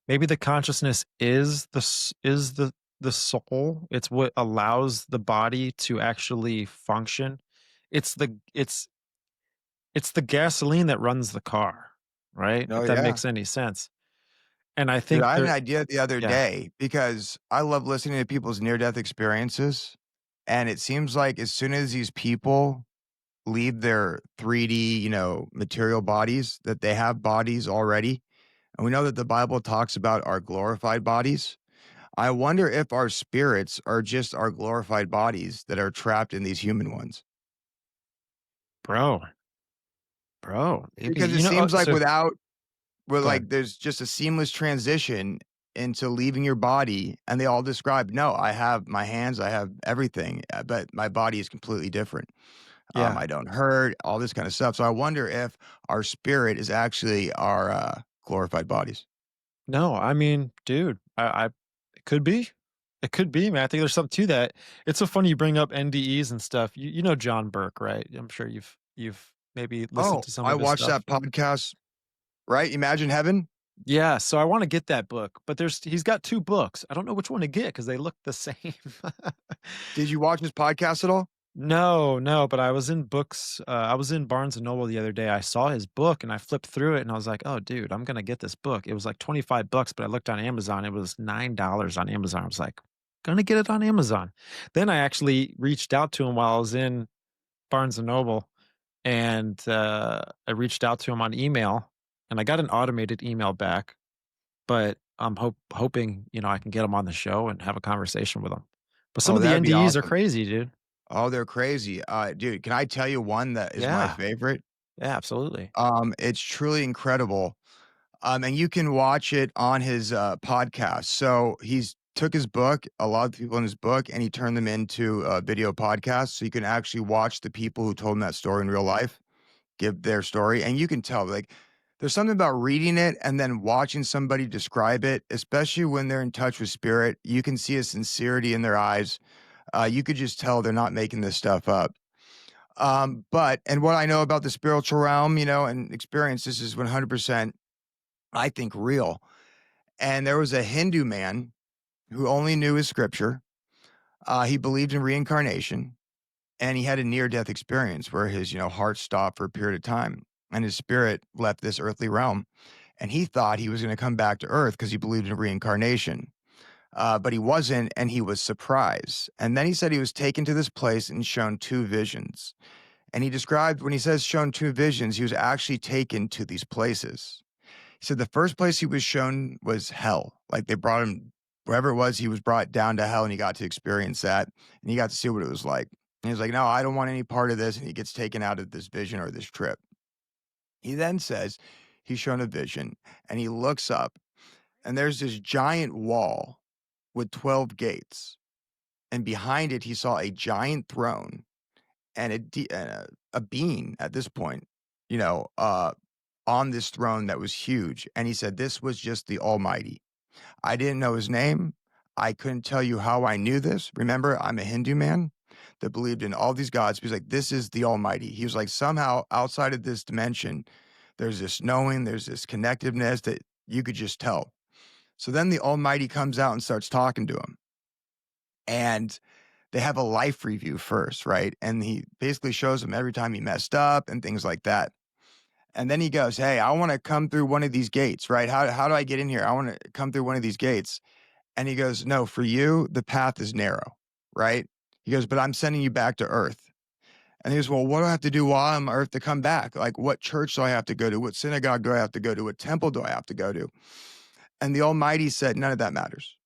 Maybe the consciousness is the soul. It's what allows the body to actually function. It's the it's it's the gasoline that runs the car, right? Oh, If that yeah. makes any sense. And I Dude, think I had an there idea the other yeah, day because I love listening to people's near-death experiences, and it seems like as soon as these people leave their 3D, material bodies, that they have bodies already, and we know that the Bible talks about our glorified bodies. I wonder if our spirits are just our glorified bodies that are trapped in these human ones. bro, bro, maybe, Because it seems like so where, go ahead. like, there's just a seamless transition into leaving your body, and they all describe, "No, I have my hands, I have everything, but my body is completely different. Yeah. I don't hurt," all this kinda stuff, so I wonder if our spirit is actually our, glorified bodies. No, I mean, dude, I it could be. It could be, man. I think there's something to that. It's so funny you bring up NDEs and stuff. You know John Burke, right? I'm sure you've maybe listened Oh, to some I of his watched stuff. that podcast, right? Imagine Heaven? Yeah, so I wanna get that book, but he's got 2 books. I don't know which one to get because they look the same. Did you watch his podcast at all? No, no, but I was in Barnes& and Noble the other day. I saw his book and I flipped through it and I was like, "Oh, dude, I'm gonna get this book." It was like 25 bucks, but I looked on Amazon, it was $9 on Amazon. I was like, "Gonna get it on Amazon." Then I actually reached out to him while I was in Barnes& and Noble, and, I reached out to him on email, and I got an automated email back, but I'm hoping, I can get him on the show and have a conversation with him. But some Oh, of the that'd be NDEs are awesome. crazy, dude. Oh, they're crazy. Dude, can I tell you one that is my Yeah. favorite? Yeah, absolutely. It's truly incredible. And you can watch it on his, podcast. So he's took his book, a lot of the people in his book, and he turned them into, video podcasts, so you can actually watch the people who told him that story in real life give their story, and you can tell, like, there's something about reading it and then watching somebody describe it, especially when they're in touch with spirit. You can see a sincerity in their eyes. You could just tell they're not making this stuff up. But and what I know about the spiritual realm, and experience, this is 100%, I think, real. And there was a Hindu man who only knew his scripture. He believed in reincarnation, and he had a near-death experience where his, heart stopped for a period of time, and his spirit left this earthly realm. And he thought he was going to come back to Earth because he believed in reincarnation, but he wasn't, and he was surprised. And then he said he was taken to this place and shown two visions. And he described when he says shown two visions, he was actually taken to these places. He said the first place he was shown was hell. Like they brought him wherever it was, he was brought down to hell and he got to experience that and he got to see what it was like. And he's like, no, I don't want any part of this. And he gets taken out of this vision or this trip. He then says he's shown a vision and he looks up and there's this giant wall with 12 gates. And behind it, he saw a giant throne and a being at this point, you know, uh, on this throne that was huge. And he said, this was just the Almighty. I didn't know his name. I couldn't tell you how I knew this. Remember, I'm a Hindu man that believed in all these gods. He's like, this is the Almighty. He was like, somehow outside of this dimension, there's this knowing, there's this connectiveness that you could just tell. So then the Almighty comes out and starts talking to him. And they have a life review first, right? And he basically shows him every time he messed up and things like that. And then he goes, hey, I want to come through one of these gates, right? How do I get in here? I want to come through one of these gates. And he goes, no, for you, the path is narrow, right? He goes, but I'm sending you back to Earth. And he goes, well, what do I have to do while I'm on Earth to come back? Like, what church do I have to go to? What synagogue do I have to go to? What temple do I have to go to? And the Almighty said, none of that matters.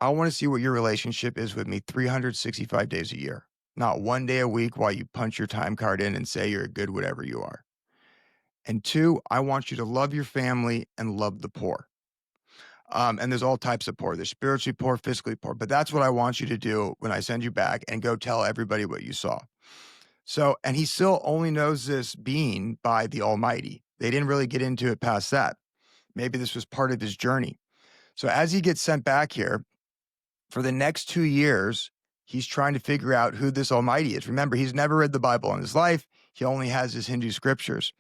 I want to see what your relationship is with me 365 days a year, not one day a week while you punch your time card in and say you're a good whatever you are. And two, I want you to love your family and love the poor. And there's all types of poor. There's spiritually poor, physically poor. But that's what I want you to do when I send you back and go tell everybody what you saw. So, and he still only knows this being by the Almighty. They didn't really get into it past that. Maybe this was part of his journey. So as he gets sent back here, for the next 2 years, he's trying to figure out who this Almighty is. Remember, he's never read the Bible in his life. He only has his Hindu scriptures.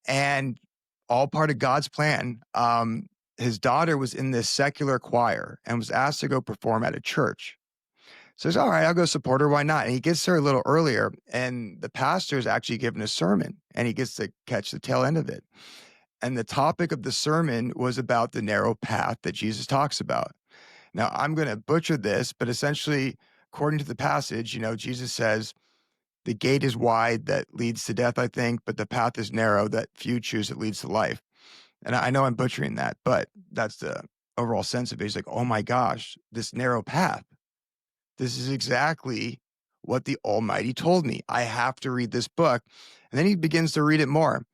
and all part of God's plan. His daughter was in this secular choir and was asked to go perform at a church. So he's all right, I'll go support her. Why not? And he gets there a little earlier, and the pastor is actually giving a sermon, and he gets to catch the tail end of it. And the topic of the sermon was about the narrow path that Jesus talks about. Now, I'm going to butcher this, but essentially, according to the passage, Jesus says, the gate is wide that leads to death, I think, but the path is narrow that few choose that leads to life. And I know I'm butchering that, but that's the overall sense of it. He's like, oh my gosh, this narrow path. This is exactly what the Almighty told me. I have to read this book. And then he begins to read it more.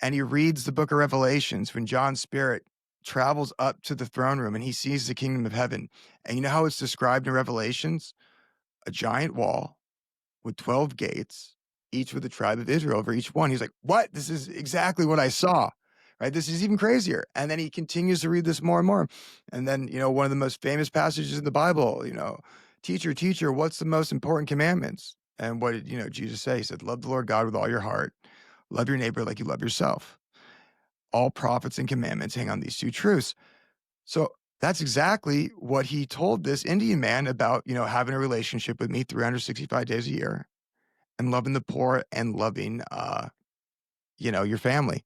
And he reads the book of Revelations when John's spirit travels up to the throne room and he sees the kingdom of heaven. And you know how it's described in Revelations? A giant wall with 12 gates, each with the tribe of Israel over each one. He's like, what? This is exactly what I saw, right? This is even crazier. And then he continues to read this more and more. And then, one of the most famous passages in the Bible, teacher, teacher, what's the most important commandments? And what did, Jesus say? He said, love the Lord God with all your heart. Love your neighbor like you love yourself. All prophets and commandments hang on these two truths. So that's exactly what he told this Indian man about, having a relationship with me 365 days a year and loving the poor and loving, your family.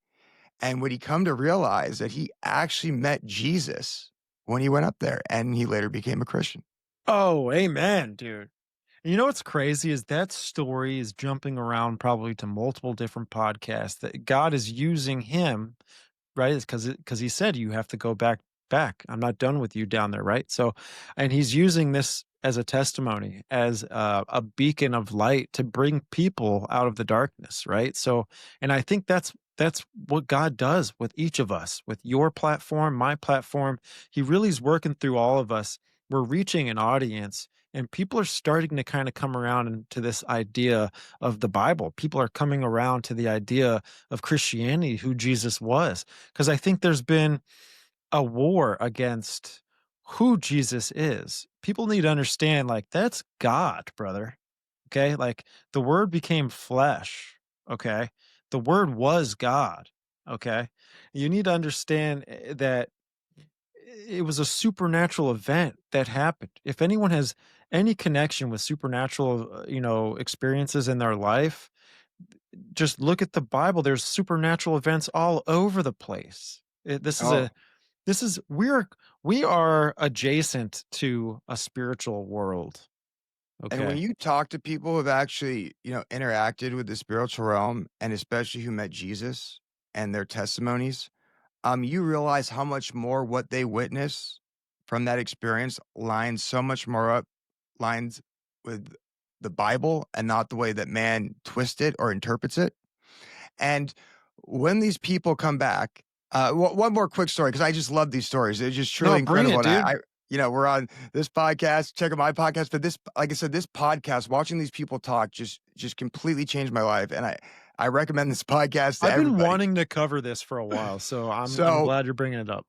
And would he come to realize that he actually met Jesus when he went up there and he later became a Christian? Oh, amen, dude. And you know what's crazy is that story is jumping around probably to multiple different podcasts that God is using him, right? It's because he said you have to go back. I'm not done with you down there, right? So, and he's using this as a testimony, as a beacon of light to bring people out of the darkness, right? So, and I think that's what God does with each of us, with your platform, my platform. He really is working through all of us. We're reaching an audience, and people are starting to kind of come around into this idea of the Bible. People are coming around to the idea of Christianity, who Jesus was, because I think there's been a war against who Jesus is. People need to understand, like, that's God, brother. Okay. Like, the word became flesh. Okay. The word was God. Okay. You need to understand that it was a supernatural event that happened. If anyone has any connection with supernatural, experiences in their life, just look at the Bible. There's supernatural events all over the place. Oh, This is we are adjacent to a spiritual world. and when Okay. you talk to people who have actually, interacted with the spiritual realm and especially who met Jesus and their testimonies, you realize how much more what they witness from that experience lines so much more up lines with the Bible and not the way that man twists it or interprets it. And when these people come back, one more quick story because I just love these stories. They're just No, truly bring incredible. it, And dude. we're on this podcast. Check out my podcast. But this, like I said, this podcast, watching these people talk, just completely changed my life. And I recommend this podcast to I've been everybody. wanting to cover this for a while, so I'm So glad you're bringing it up.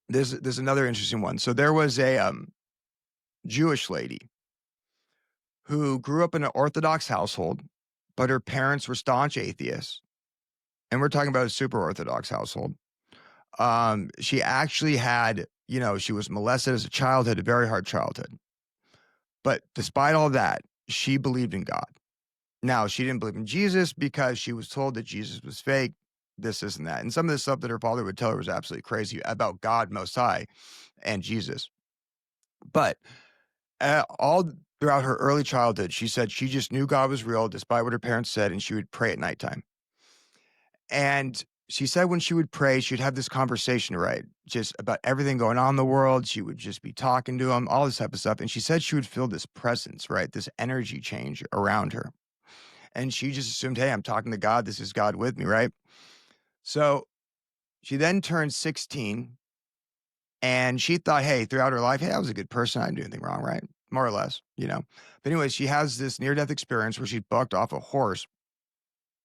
there's another interesting one. So there was a Jewish lady who grew up in an Orthodox household, but her parents were staunch atheists, and we're talking about a super Orthodox household. She actually had, she was molested as a child, had a very hard childhood, but despite all that, she believed in God. Now, she didn't believe in Jesus because she was told that Jesus was fake, this, and that, and some of the stuff that her father would tell her was absolutely crazy about God Most High and Jesus. But all throughout her early childhood, she said she just knew God was real despite what her parents said, and she would pray at nighttime. And she said when she would pray, she'd have this conversation, right? Just about everything going on in the world. She would just be talking to him, all this type of stuff. And she said she would feel this presence, right? This energy change around her. And she just assumed, hey, I'm talking to God. This is God with me, right? So she then turned 16 and she thought, hey, throughout her life, hey, I was a good person. I didn't do anything wrong, right? More or less. But anyway, she has this near death experience where she's bucked off a horse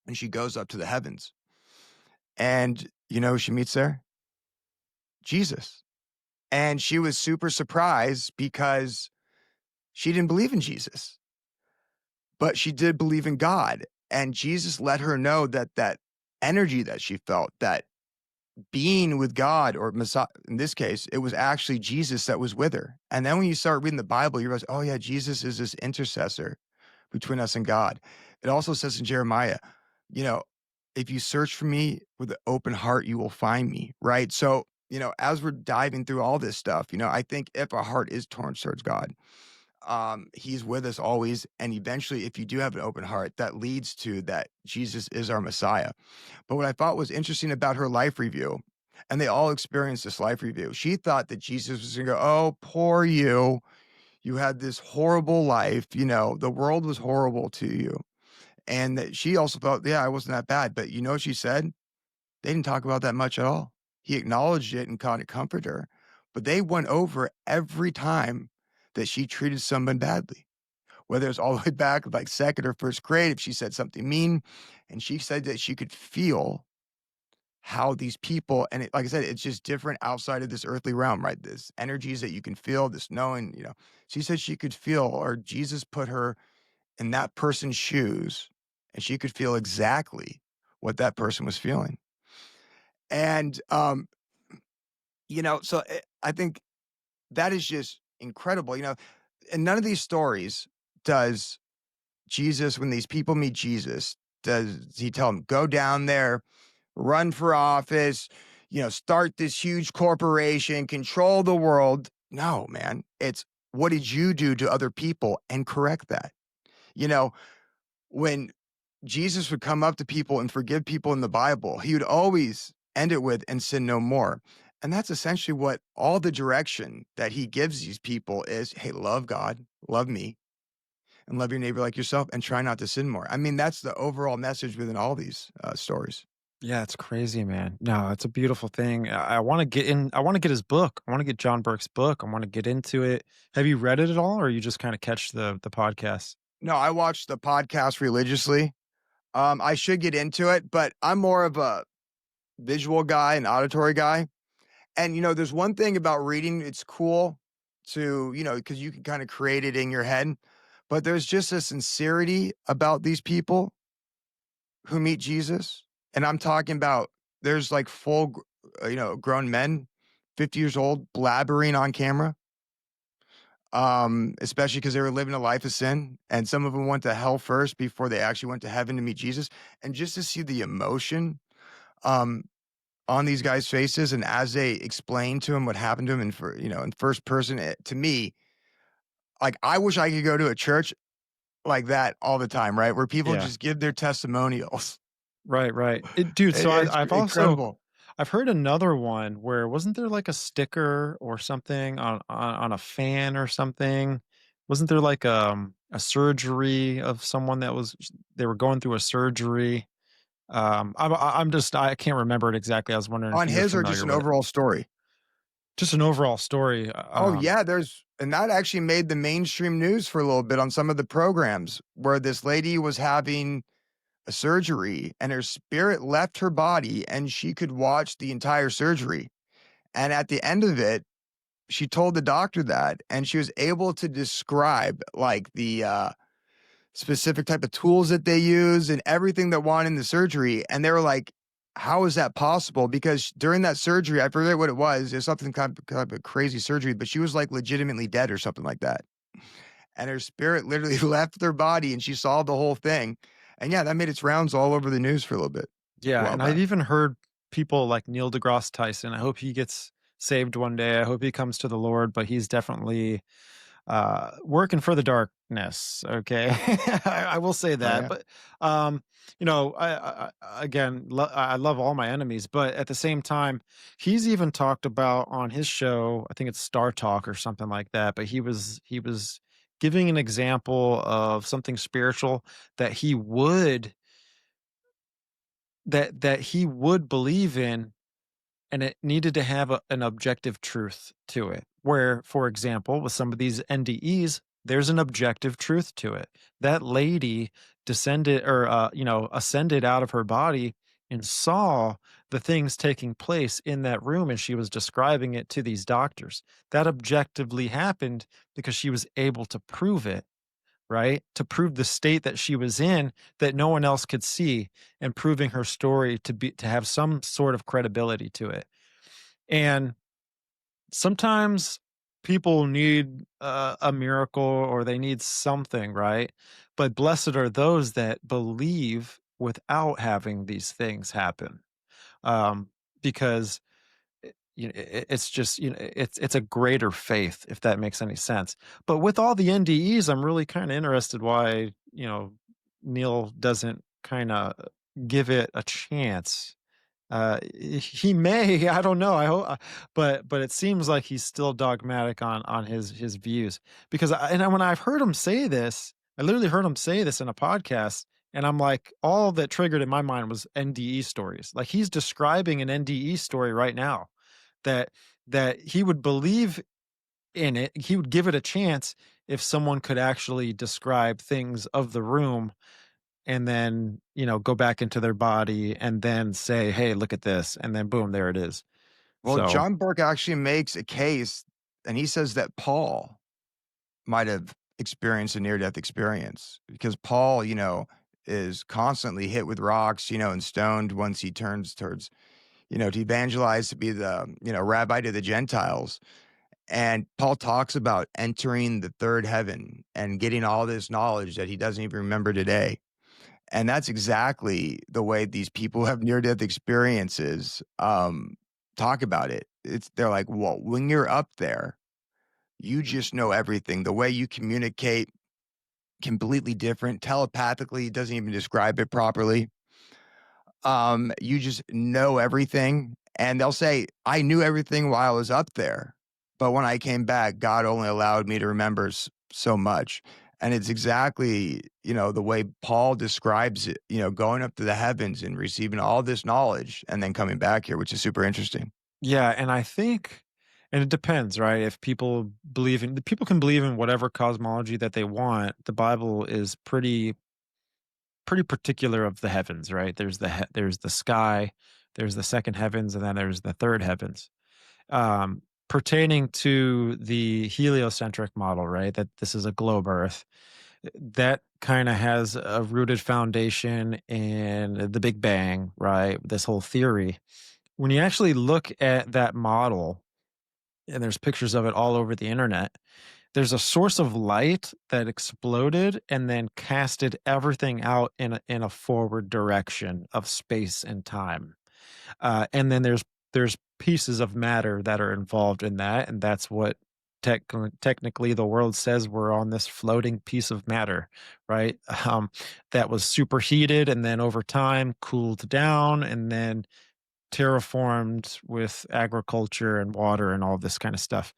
and she goes up to the heavens. And who she meets there? Jesus. And she was super surprised because she didn't believe in Jesus, but she did believe in God. And Jesus let her know that energy that she felt, that being with God or Messiah, in this case, it was actually Jesus that was with her. And then when you start reading the Bible, you realize, oh yeah, Jesus is this intercessor between us and God. It also says in Jeremiah, you know, if you search for me with an open heart, you will find me, right? So, as we're diving through all this stuff, I think if our heart is torn towards God, he's with us always. And eventually, if you do have an open heart, that leads to that Jesus is our Messiah. But what I thought was interesting about her life review, and they all experienced this life review, she thought that Jesus was going to go, oh, poor you. You had this horrible life. The world was horrible to you. And that she also thought, yeah, I wasn't that bad. But you know what she said? They didn't talk about that much at all. He acknowledged it and kind of comforted her. But they went over every time that she treated someone badly, whether it's all the way back, like second or first grade, if she said something mean. And she said that she could feel how these people, and like I said, it's just different outside of this earthly realm, right? This energies that you can feel, this knowing. She said she could feel, or Jesus put her in that person's shoes, and she could feel exactly what that person was feeling. And, I think that is just incredible, and none of these stories does Jesus, when these people meet Jesus, does he tell them, go down there, run for office, start this huge corporation, control the world. No, man. It's what did you do to other people and correct that? You know, when Jesus would come up to people and forgive people in the Bible, he would always end it with, and sin no more. And that's essentially what all the direction that he gives these people is, hey, love God, love me, and love your neighbor like yourself, and try not to sin more. I mean, that's the overall message within all these stories. Yeah, it's crazy, man. No, it's a beautiful thing. I want to get in. I want to get his book. I want to get John Burke's book. I want to get into it. Have you read it at all, or you just kind of catch the podcast? No, I watch the podcast religiously. I should get into it, but I'm more of a visual guy and auditory guy. And, there's one thing about reading, it's cool to, because you can kind of create it in your head, but there's just a sincerity about these people who meet Jesus. And I'm talking about there's like grown men, 50 years old, blabbering on camera, especially because they were living a life of sin. And some of them went to hell first before they actually went to heaven to meet Jesus. And just to see the emotion, um, on these guys' faces, and as they explain to him what happened to him in first person, to me, like, I wish I could go to a church like that all the time, right? Where people Yeah, just give their testimonials. right, right. Dude, so It's incredible. I've heard another one where wasn't there like a sticker or something on a fan or something? Wasn't there like a surgery of someone that was they were going through a surgery? I'm just I can't remember it exactly. I was wondering if On you're his, or just familiar an with it. overall story? Just an overall story. Oh, yeah, and that actually made the mainstream news for a little bit on some of the programs, where this lady was having a surgery and her spirit left her body and she could watch the entire surgery. And at the end of it, she told the doctor that, and she was able to describe like the specific type of tools that they use and everything that went in the surgery. And they were like, how is that possible? Because during that surgery, I forget what it was. It's something kind of a crazy surgery, but she was like legitimately dead or something like that. And her spirit literally left her body and she saw the whole thing. And yeah, that made its rounds all over the news for a little bit a Yeah, while and I've back. even heard people like Neil deGrasse Tyson. I hope he gets saved one day. I hope he comes to the Lord, but he's definitely working for the darkness. Okay, I will say Oh, that. yeah. But again, I love all my enemies, but at the same time, he's even talked about on his show. I think it's Star Talk or something like that. But he was giving an example of something spiritual that he would believe in, and it needed to have an objective truth to it. Where, for example, with some of these NDEs, there's an objective truth to it. That lady descended or ascended out of her body and saw the things taking place in that room, and she was describing it to these doctors. That objectively happened because she was able to prove it right? To prove the state that she was in that no one else could see, and proving her story to have some sort of credibility to it. And sometimes people need a miracle, or they need something, right? But blessed are those that believe without having these things happen. Because it's just, it's a greater faith, if that makes any sense. But with all the NDEs, I'm really kind of interested why, Neil doesn't kind of give it a chance. He may, I don't know. I hope, but it seems like he's still dogmatic on his views. Because when I've heard him say this, I literally heard him say this in a podcast, and I'm like, all that triggered in my mind was NDE stories. Like, he's describing an NDE story right now, that he would believe in it. He would give it a chance if someone could actually describe things of the room, and then, go back into their body, and then say, hey, look at this, and then boom, there it is. Well, So John Burke actually makes a case, and he says that Paul might have experienced a near death experience because Paul, is constantly hit with rocks, and stoned once he turns towards, to evangelize, to be the, rabbi to the Gentiles. And Paul talks about entering the third heaven and getting all this knowledge that he doesn't even remember today. And that's exactly the way these people who have near death experiences talk about it. They're like, well, when you're up there, you just know everything. The way you communicate, completely different. Telepathically, doesn't even describe it properly. You just know everything. And they'll say, I knew everything while I was up there. But when I came back, God only allowed me to remember so much. And it's exactly, the way Paul describes it, going up to the heavens and receiving all this knowledge and then coming back here, which is super interesting. yeah, and I think, and it depends, right? If people can believe in whatever cosmology that they want. The Bible is pretty particular of the heavens, right? There's the sky, there's the second heavens, and then there's the third heavens. Pertaining to the heliocentric model, right? That this is a globe Earth, that kind of has a rooted foundation in the Big Bang, right? This whole theory. When you actually look at that model, and there's pictures of it all over the internet, there's a source of light that exploded and then casted everything out in a forward direction of space and time. And then there's pieces of matter that are involved in that, and that's what technically the world says we're on this floating piece of matter, right? That was superheated and then over time cooled down, and then terraformed with agriculture and water and all this kind of stuff.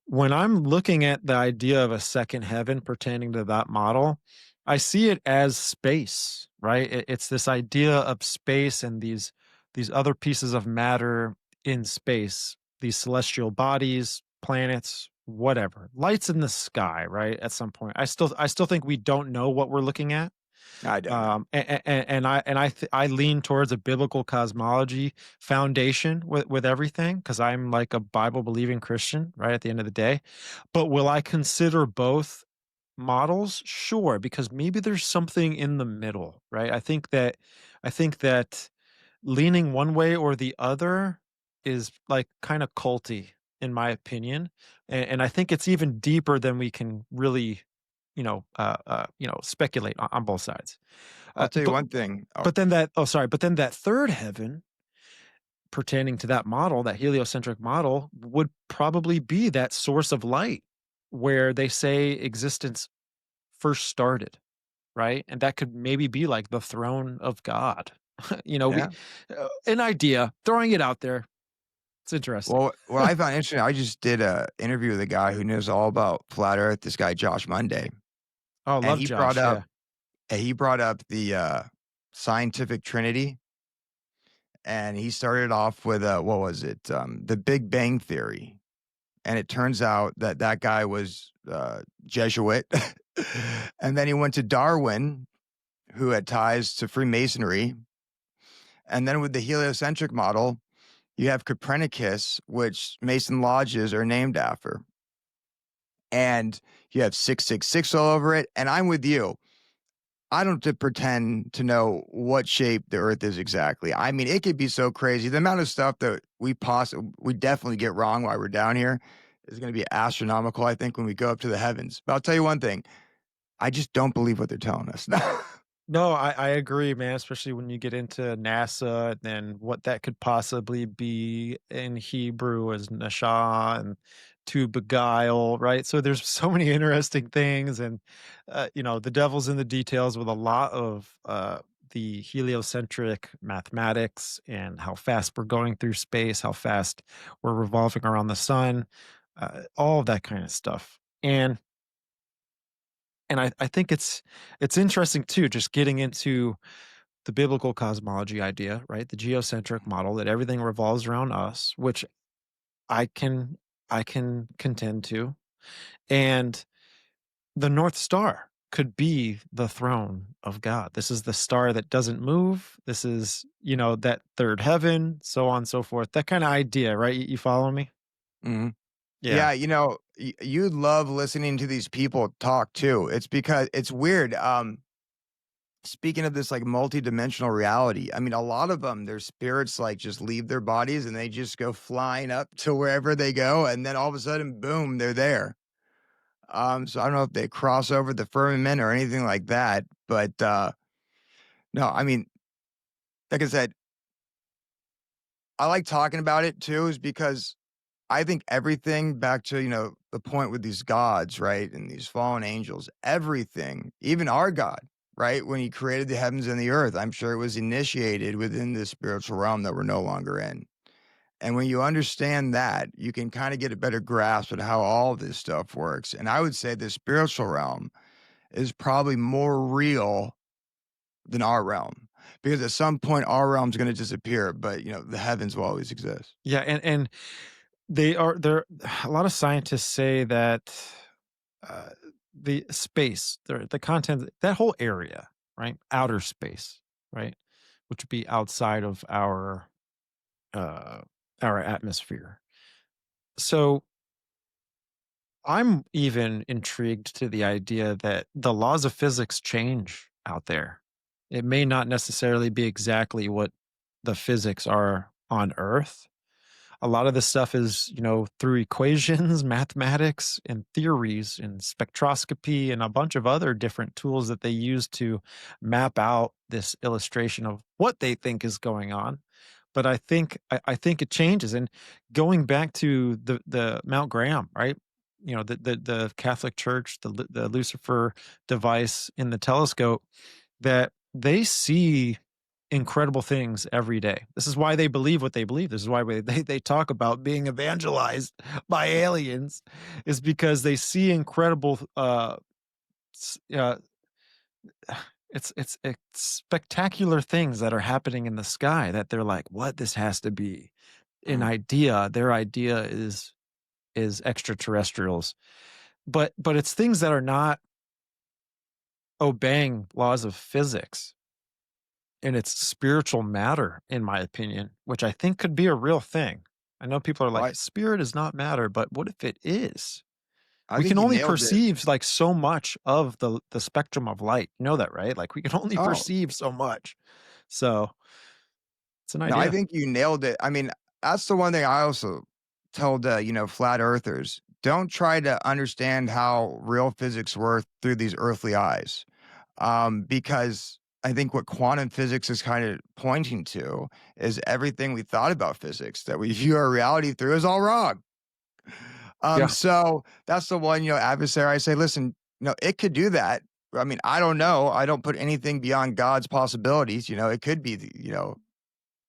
When I'm looking at the idea of a second heaven pertaining to that model, I see it as space, right? It's this idea of space and these other pieces of matter in space, these celestial bodies, planets, whatever, lights in the sky, right? At some point, I still think we don't know what we're looking at. I don't know. I lean towards a biblical cosmology foundation with everything, because I'm like a Bible believing Christian, right, at the end of the day. But will I consider both models? Sure, because maybe there's something in the middle, right? I think that leaning one way or the other is like kind of culty, in my opinion. And I think it's even deeper than we can really, speculate on both sides. I'll tell you But one thing. Oh, but then that oh sorry, but then that third heaven pertaining to that model, that heliocentric model, would probably be that source of light where they say existence first started, right? And that could maybe be like the throne of God. We yeah. an idea, throwing it out there. It's interesting. Well, what I found interesting, I just did a interview with a guy who knows all about flat Earth. This guy Josh Monday, Oh, and love Josh. Yeah. he brought up the scientific trinity, and he started off with what was it? The Big Bang theory, and it turns out that that guy was Jesuit, and then he went to Darwin, who had ties to Freemasonry, and then with the heliocentric model, you have Copernicus, which Mason lodges are named after. and you have 666 all over it. And I'm with you. I don't have to pretend to know what shape the Earth is exactly. I mean, it could be so crazy. The amount of stuff that we definitely get wrong while we're down here is going to be astronomical. I think when we go up to the heavens. But I'll tell you one thing: I just don't believe what they're telling us. No, I agree, man, especially when you get into NASA and what that could possibly be in Hebrew as Nasha and to beguile, right? So there's so many interesting things, and the devil's in the details with a lot of the heliocentric mathematics and how fast we're going through space, how fast we're revolving around the sun, all of that kind of stuff. And I think it's interesting too, just getting into the biblical cosmology idea, right? The geocentric model that everything revolves around us, which I can I can contend to. And the North Star could be the throne of God. This is the star that doesn't move. This is, that third heaven, so on and so forth. That kind of idea, right? You follow me? Mhm. Yeah. Yeah, you love listening to these people talk too. It's because it's weird. Speaking of this like multidimensional reality, I mean, a lot of them, their spirits like just leave their bodies and they just go flying up to wherever they go, and then all of a sudden, boom, they're there. So I don't know if they cross over the firmament or anything like that, but no, I mean, like I said, I like talking about it too, is because I think everything back to, the point with these gods, right? And these fallen angels, everything, even our God, right? When he created the heavens and the earth, I'm sure it was initiated within this spiritual realm that we're no longer in. And when you understand that, you can kind of get a better grasp at how all this stuff works. And I would say the spiritual realm is probably more real than our realm, because at some point our realm's going to disappear, but the heavens will always exist. Yeah, and there a lot of scientists say that uh, the space, the content, that whole area, right? Outer space, right? Which would be outside of uh, our atmosphere. So I'm even intrigued to the idea that the laws of physics change out there. It may not necessarily be exactly what the physics are on Earth. A lot of this stuff is, through equations, mathematics, and theories, and spectroscopy, and a bunch of other different tools that they use to map out this illustration of what they think is going on. But I think it changes. And going back to the Mount Graham, right? The Catholic Church, the Lucifer device in the telescope, that they see incredible things every day. This is why they believe what they believe. This is why they talk about being evangelized by aliens, is because they see incredible s- uh it's spectacular things that are happening in the sky that they're like, what, this has to be an Mm. idea. Their idea is extraterrestrials. But it's things that are not obeying laws of physics, and it's spiritual matter, in my opinion, which I think could be a real thing. I know people are Well, like, spirit is not matter, but what if it is? I We think can you only nailed it. perceive like so much of the spectrum of light. You know that, right? Like we can only Oh, perceive so much. So it's an no, I idea. think you nailed it. I mean, that's the one thing I also told, flat earthers. Don't try to understand how real physics work through these earthly eyes. Because I think what quantum physics is kind of pointing to is everything we thought about physics that we view our reality through is all wrong. Yeah. So that's the one, adversary. I say, listen, it could do that. I mean, I don't know. I don't put anything beyond God's possibilities. It could be,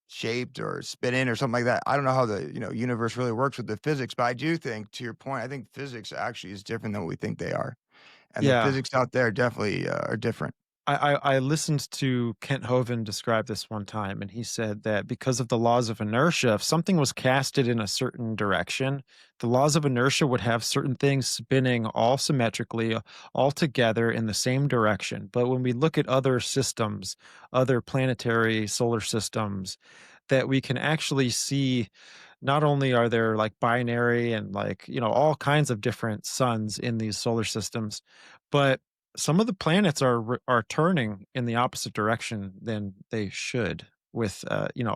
shaped or spin in or something like that. I don't know how the universe really works with the physics, but I do think, to your point, I think physics actually is different than what we think they are, and the Yeah. physics out there definitely are different. I listened to Kent Hovind describe this one time, and he said that because of the laws of inertia, if something was casted in a certain direction, the laws of inertia would have certain things spinning all symmetrically, all together in the same direction. But when we look at other systems, other planetary solar systems, that we can actually see not only are there like binary and like, all kinds of different suns in these solar systems, but some of the planets are turning in the opposite direction than they should with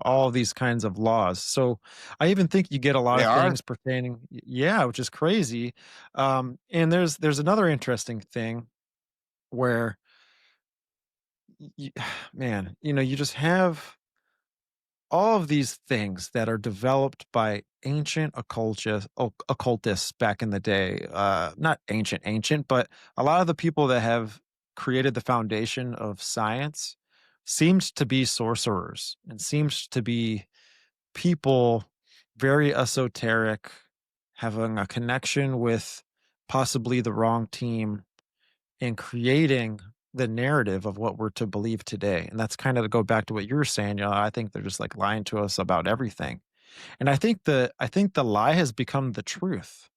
all these kinds of laws. So I even think you get a lot They of are. things pertaining, yeah, which is crazy. And there's another interesting thing where man, you just have all of these things that are developed by ancient occultists back in the day, not ancient, but a lot of the people that have created the foundation of science seemed to be sorcerers and seems to be people very esoteric, having a connection with possibly the wrong team and creating the narrative of what we're to believe today. And that's kind of to go back to what you were saying. I think they're just like lying to us about everything. And I think the lie has become the truth.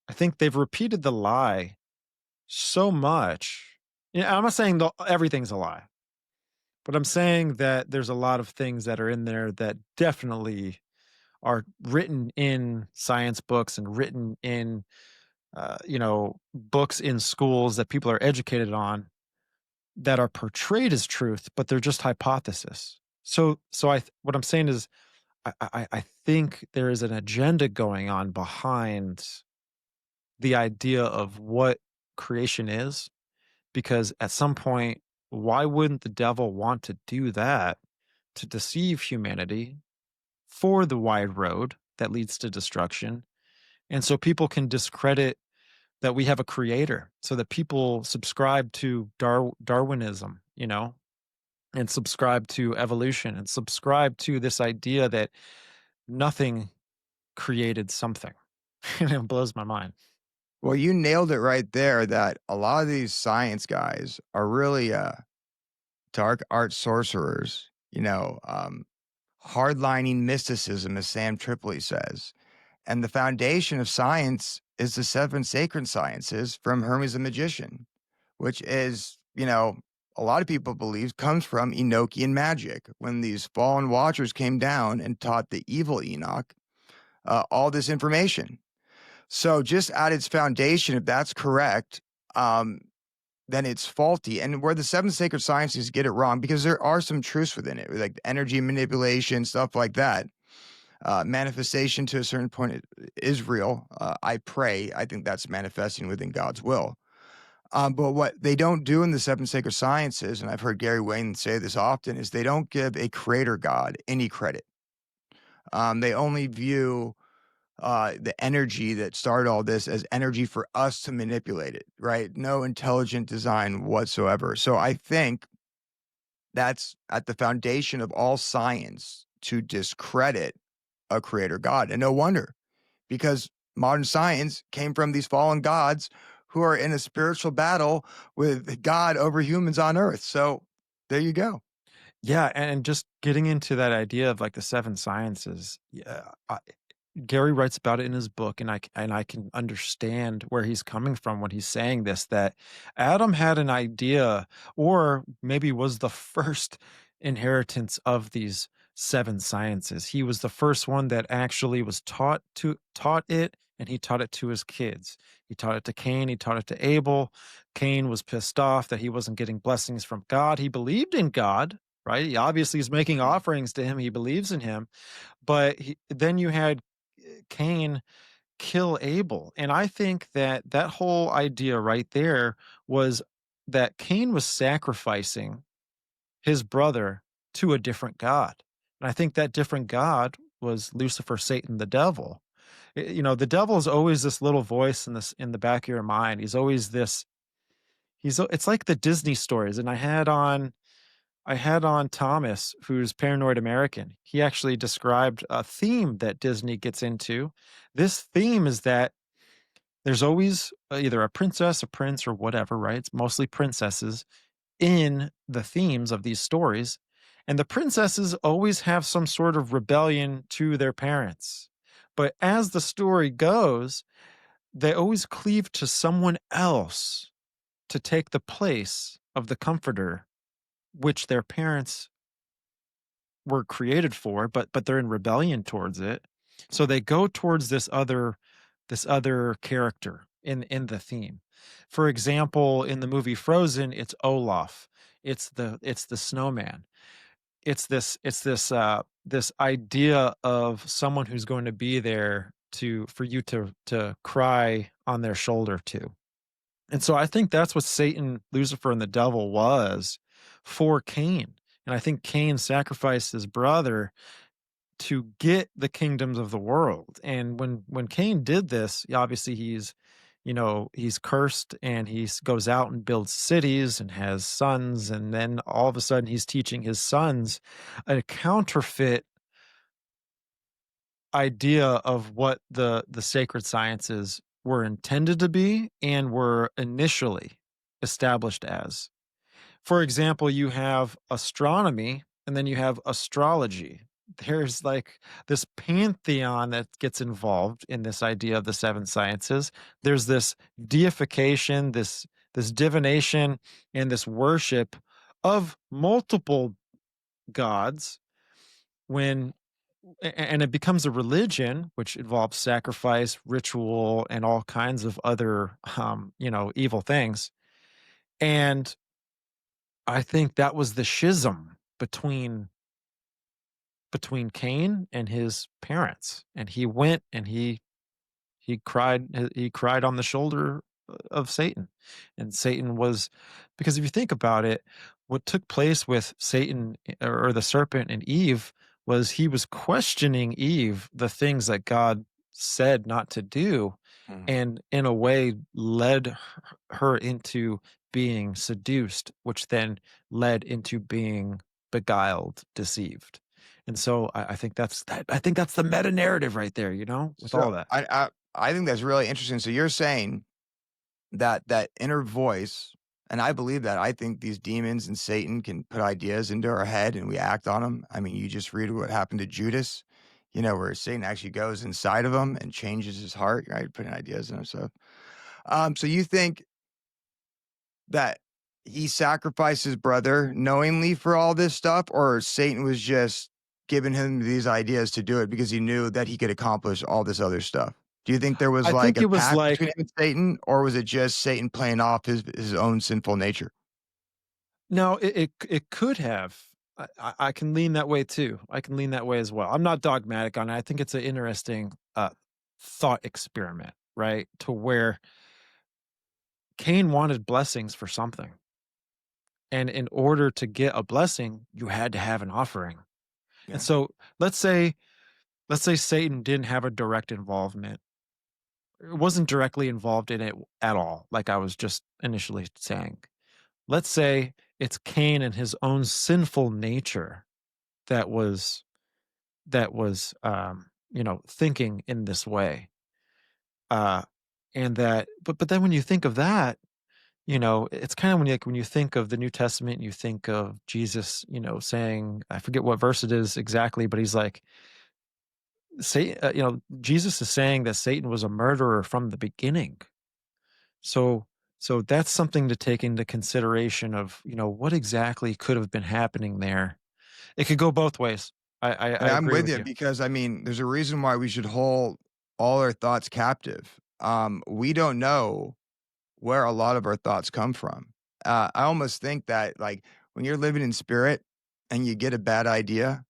I think they've repeated the lie so much. Yeah, I'm not saying everything's a lie, but I'm saying that there's a lot of things that are in there that definitely are written in science books and written in books in schools that people are educated on that are portrayed as truth, but they're just hypothesis. So what I'm saying is, I think there is an agenda going on behind the idea of what creation is, because at some point, why wouldn't the devil want to do that to deceive humanity for the wide road that leads to destruction? And so people can discredit that we have a creator, so that people subscribe to Darwinism, and subscribe to evolution and subscribe to this idea that nothing created something. And it blows my mind. Well, you nailed it right there that a lot of these science guys are really dark art sorcerers, hardlining mysticism, as Sam Tripoli says. And the foundation of science is the seven sacred sciences from Hermes the Magician, which is, a lot of people believe comes from Enochian magic when these fallen watchers came down and taught the evil Enoch all this information. So, just at its foundation, if that's correct, um, then it's faulty. And where the seven sacred sciences get it wrong, because there are some truths within it, like energy manipulation, stuff like that. Manifestation to a certain point is real. I pray. I think that's manifesting within God's will. But what they don't do in the seven sacred sciences, and I've heard Gary Wayne say this often, is they don't give a creator God any credit. They only view the energy that started all this as energy for us to manipulate it, right? No intelligent design whatsoever. So I think that's at the foundation of all science to discredit a creator God. And no wonder, because modern science came from these fallen gods who are in a spiritual battle with God over humans on earth. So there you go. Yeah, and just getting into that idea of like the seven sciences. Yeah, Gary writes about it in his book, and I can understand where he's coming from when he's saying this, that Adam had an idea, or maybe was the first inheritance of these seven sciences. He was the first one that actually was taught it, and he taught it to his kids. He taught it to Cain, he taught it to Abel. Cain was pissed off that he wasn't getting blessings from God. He believed in God, right? He obviously is making offerings to him. He believes in him, but then you had Cain kill Abel. And I think that that whole idea right there was that Cain was sacrificing his brother to a different God. And I think that different God was Lucifer, Satan, the devil. The devil is always this little voice in the back of your mind. He's always this. It's like the Disney stories. And I had on Thomas, who's Paranoid American. He actually described a theme that Disney gets into. This theme is that there's always either a princess, a prince, or whatever, right? It's mostly princesses in the themes of these stories. And the princesses always have some sort of rebellion to their parents. But as the story goes, they always cleave to someone else to take the place of the comforter, which their parents were created for, but they're in rebellion towards it. So they go towards this other character in the theme. For example, in the movie Frozen, it's Olaf. It's the snowman. This idea of someone who's going to be there to for you to cry on their shoulder to. And so I think that's what Satan, Lucifer, and the devil was for Cain. And I think Cain sacrificed his brother to get the kingdoms of the world. And when Cain did this, obviously he's cursed, and goes out and builds cities and has sons, and then all of a sudden he's teaching his sons a counterfeit idea of what the sacred sciences were intended to be and were initially established as. For example, you have astronomy and then you have astrology. There's like this pantheon that gets involved in this idea of the seven sciences. There's this deification, this divination, and this worship of multiple gods when and it becomes a religion which involves sacrifice, ritual, and all kinds of other evil things. And I think that was the schism between Cain and his parents, and he went and he cried on the shoulder of Satan. And Satan was, because if you think about it, what took place with Satan, or the serpent and Eve, was he was questioning Eve the things that God said not to do, Mhm. and in a way led her into being seduced, which then led into being beguiled, deceived. And so I think that's the meta narrative right there, with So all that. I think that's really interesting. So you're saying that that inner voice, and I believe that. I think these demons and Satan can put ideas into our head and we act on them. I mean, you just read what happened to Judas, where Satan actually goes inside of him and changes his heart, right? Putting ideas in himself. So you think that he sacrificed his brother knowingly for all this stuff, or Satan was just giving him these ideas to do it because he knew that he could accomplish all this other stuff? Do you think there was I like think a it was pact between like, him and Satan, or was it just Satan playing off his own sinful nature? no, it could have. I can lean that way too. I can lean that way as well. I'm not dogmatic on it. I think it's an interesting thought experiment, right? To where Cain wanted blessings for something. And in order to get a blessing, you had to have an offering. And Yeah. so let's say Satan didn't have a direct involvement. It wasn't directly involved in it at all, like I was just initially saying. Let's say it's Cain and his own sinful nature that was thinking in this way. Uh and that but then when you think of that, it's kind of when you think of the New Testament, and you think of Jesus, saying, I forget what verse it is exactly, but he's like, Jesus is saying that Satan was a murderer from the beginning. So so that's something to take into consideration of, what exactly could have been happening there. It could go both ways. I And I'm agree with with you you. because I mean, there's a reason why we should hold all our thoughts captive. We don't know where a lot of our thoughts come from. I almost think that like when you're living in spirit and you get a bad idea,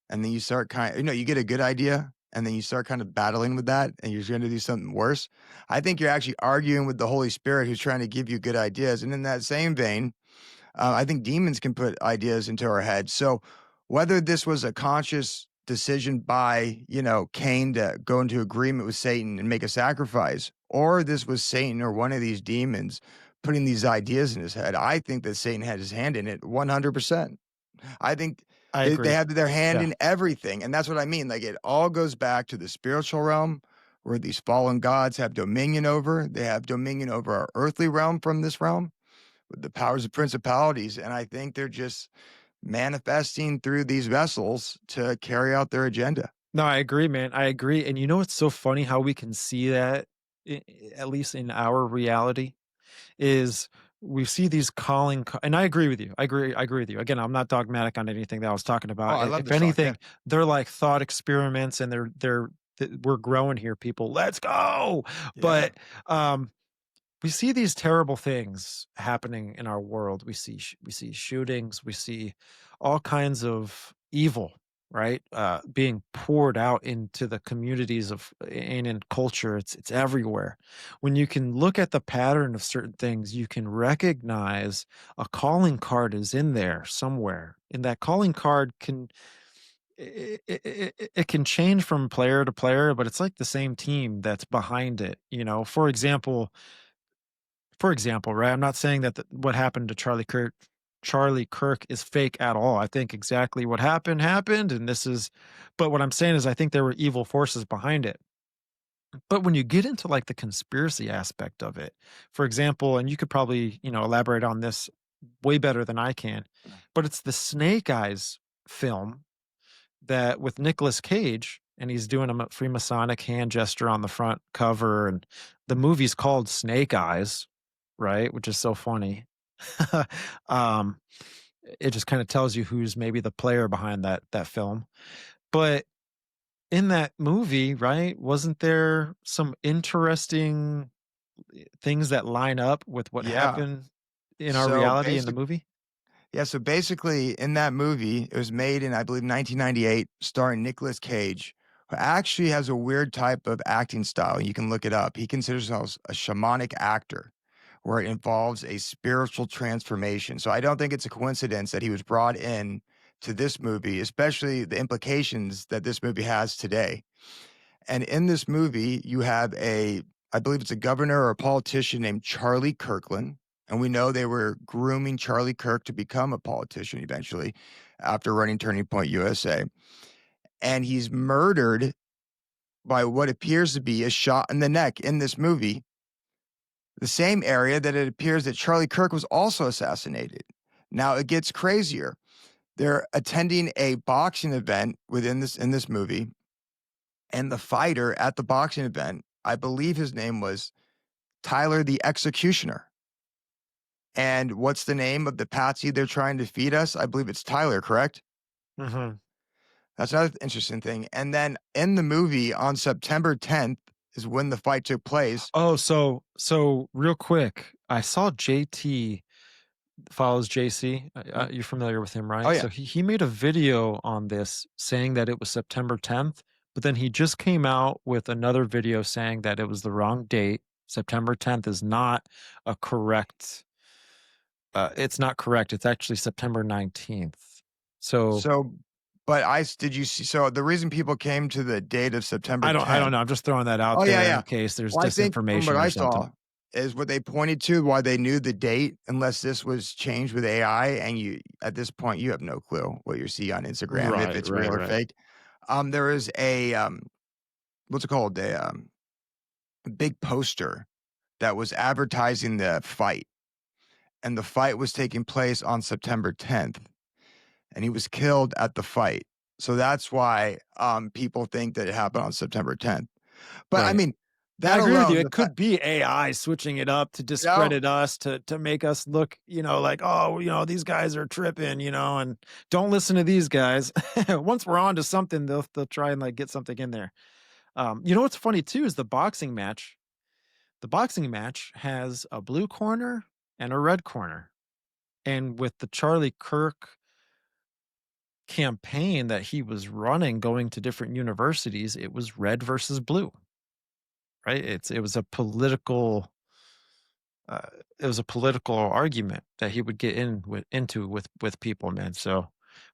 and then you start you get a good idea, and then you start kind of battling with that, and you're going to do something worse. I think you're actually arguing with the Holy Spirit who's trying to give you good ideas. And in that same vein, I think demons can put ideas into our heads. So whether this was a conscious decision by, Cain to go into agreement with Satan and make a sacrifice, or this was Satan or one of these demons putting these ideas in his head, I think that Satan had his hand in it 100%. I think I they agree. have their hand Yeah. in everything. And that's what I mean. Like it all goes back to the spiritual realm where these fallen gods have dominion over. They have dominion over our earthly realm from this realm with the powers of principalities. And I think they're just manifesting through these vessels to carry out their agenda. No, I agree, man. I agree. And it's so funny how we can see that, at least in our reality, is we see these and I agree with you. I agree with you. Again, I'm not dogmatic on anything that I was talking Oh, about. I love If this talk. Yeah. anything, they're like thought experiments, and they're We're growing here, people. Let's go. Yeah. But we see these terrible things happening in our world. We see shootings, we see all kinds of evil, right? Being poured out into the communities of and in culture. It's everywhere. When you can look at the pattern of certain things, you can recognize a calling card is in there somewhere. And that calling card can it can change from player to player, but it's like the same team that's behind it. For example, right? I'm not saying that what happened to Charlie Kirk is fake at all. I think exactly what happened, and but what I'm saying is I think there were evil forces behind it. But when you get into like the conspiracy aspect of it, for example, and you could probably, elaborate on this way better than I can, but it's the Snake Eyes film that with Nicolas Cage, and he's doing a Freemasonic hand gesture on the front cover, and the movie's called Snake Eyes, right? Which is so funny. um, it just kind of tells you who's maybe the player behind that film. But in that movie, right, wasn't there some interesting things that line up with what Yeah. happened in our So reality in the basic movie? Yeah, so basically in that movie, it was made in, I believe, 1998, starring Nicolas Cage, who actually has a weird type of acting style. You can look it up. He considers himself a shamanic actor, where it involves a spiritual transformation. So I don't think it's a coincidence that he was brought in to this movie, especially the implications that this movie has today. And in this movie, you have I believe it's a governor or a politician named Charlie Kirkland. And we know they were grooming Charlie Kirk to become a politician eventually after running Turning Point USA. And he's murdered by what appears to be a shot in the neck in this movie, the same area that it appears that Charlie Kirk was also assassinated. Now it gets crazier. They're attending a boxing event in this movie, and the fighter at the boxing event, I believe his name was Tyler the Executioner. And what's the name of the patsy they're trying to feed us? I believe it's Tyler, correct? Hmm. That's another interesting thing. And then in the movie on September 10th is when the fight took place. Oh, so real quick, I saw JT follows JC. Mm. You're familiar with him, Oh, right? yeah. So he made a video on this saying that it was September 10th, but then he just came out with another video saying that it was the wrong date. September 10th is not a correct. It's not correct. It's actually September 19th. So So, did you see? So the reason people came to the date of September I don't 10th. know. I'm just throwing that out Oh, yeah, there yeah. in case there's Well, I think from what disinformation or I something. saw is what they pointed to why they knew the date, unless this was changed with AI. And at this point, you have no clue what you see on Instagram, if Right, it's right, real or right. fake. There is what's it called? A big poster that was advertising the fight, and the fight was taking place on September 10th, and he was killed at the fight. So that's why people think that it happened on September 10th. But I Right. mean, And I that agree with you. alone, It could be AI switching it up to you know, discredit us, to make us look, like, oh, these guys are tripping, and don't listen to these guys. Once we're on to something, they'll try and like get something in there. What's funny too is the boxing match. The boxing match has a blue corner and a red corner. And with the Charlie Kirk campaign that he was running, going to different universities, it was red versus blue, right? Uh, it was a political argument that he would get into with people, man. So,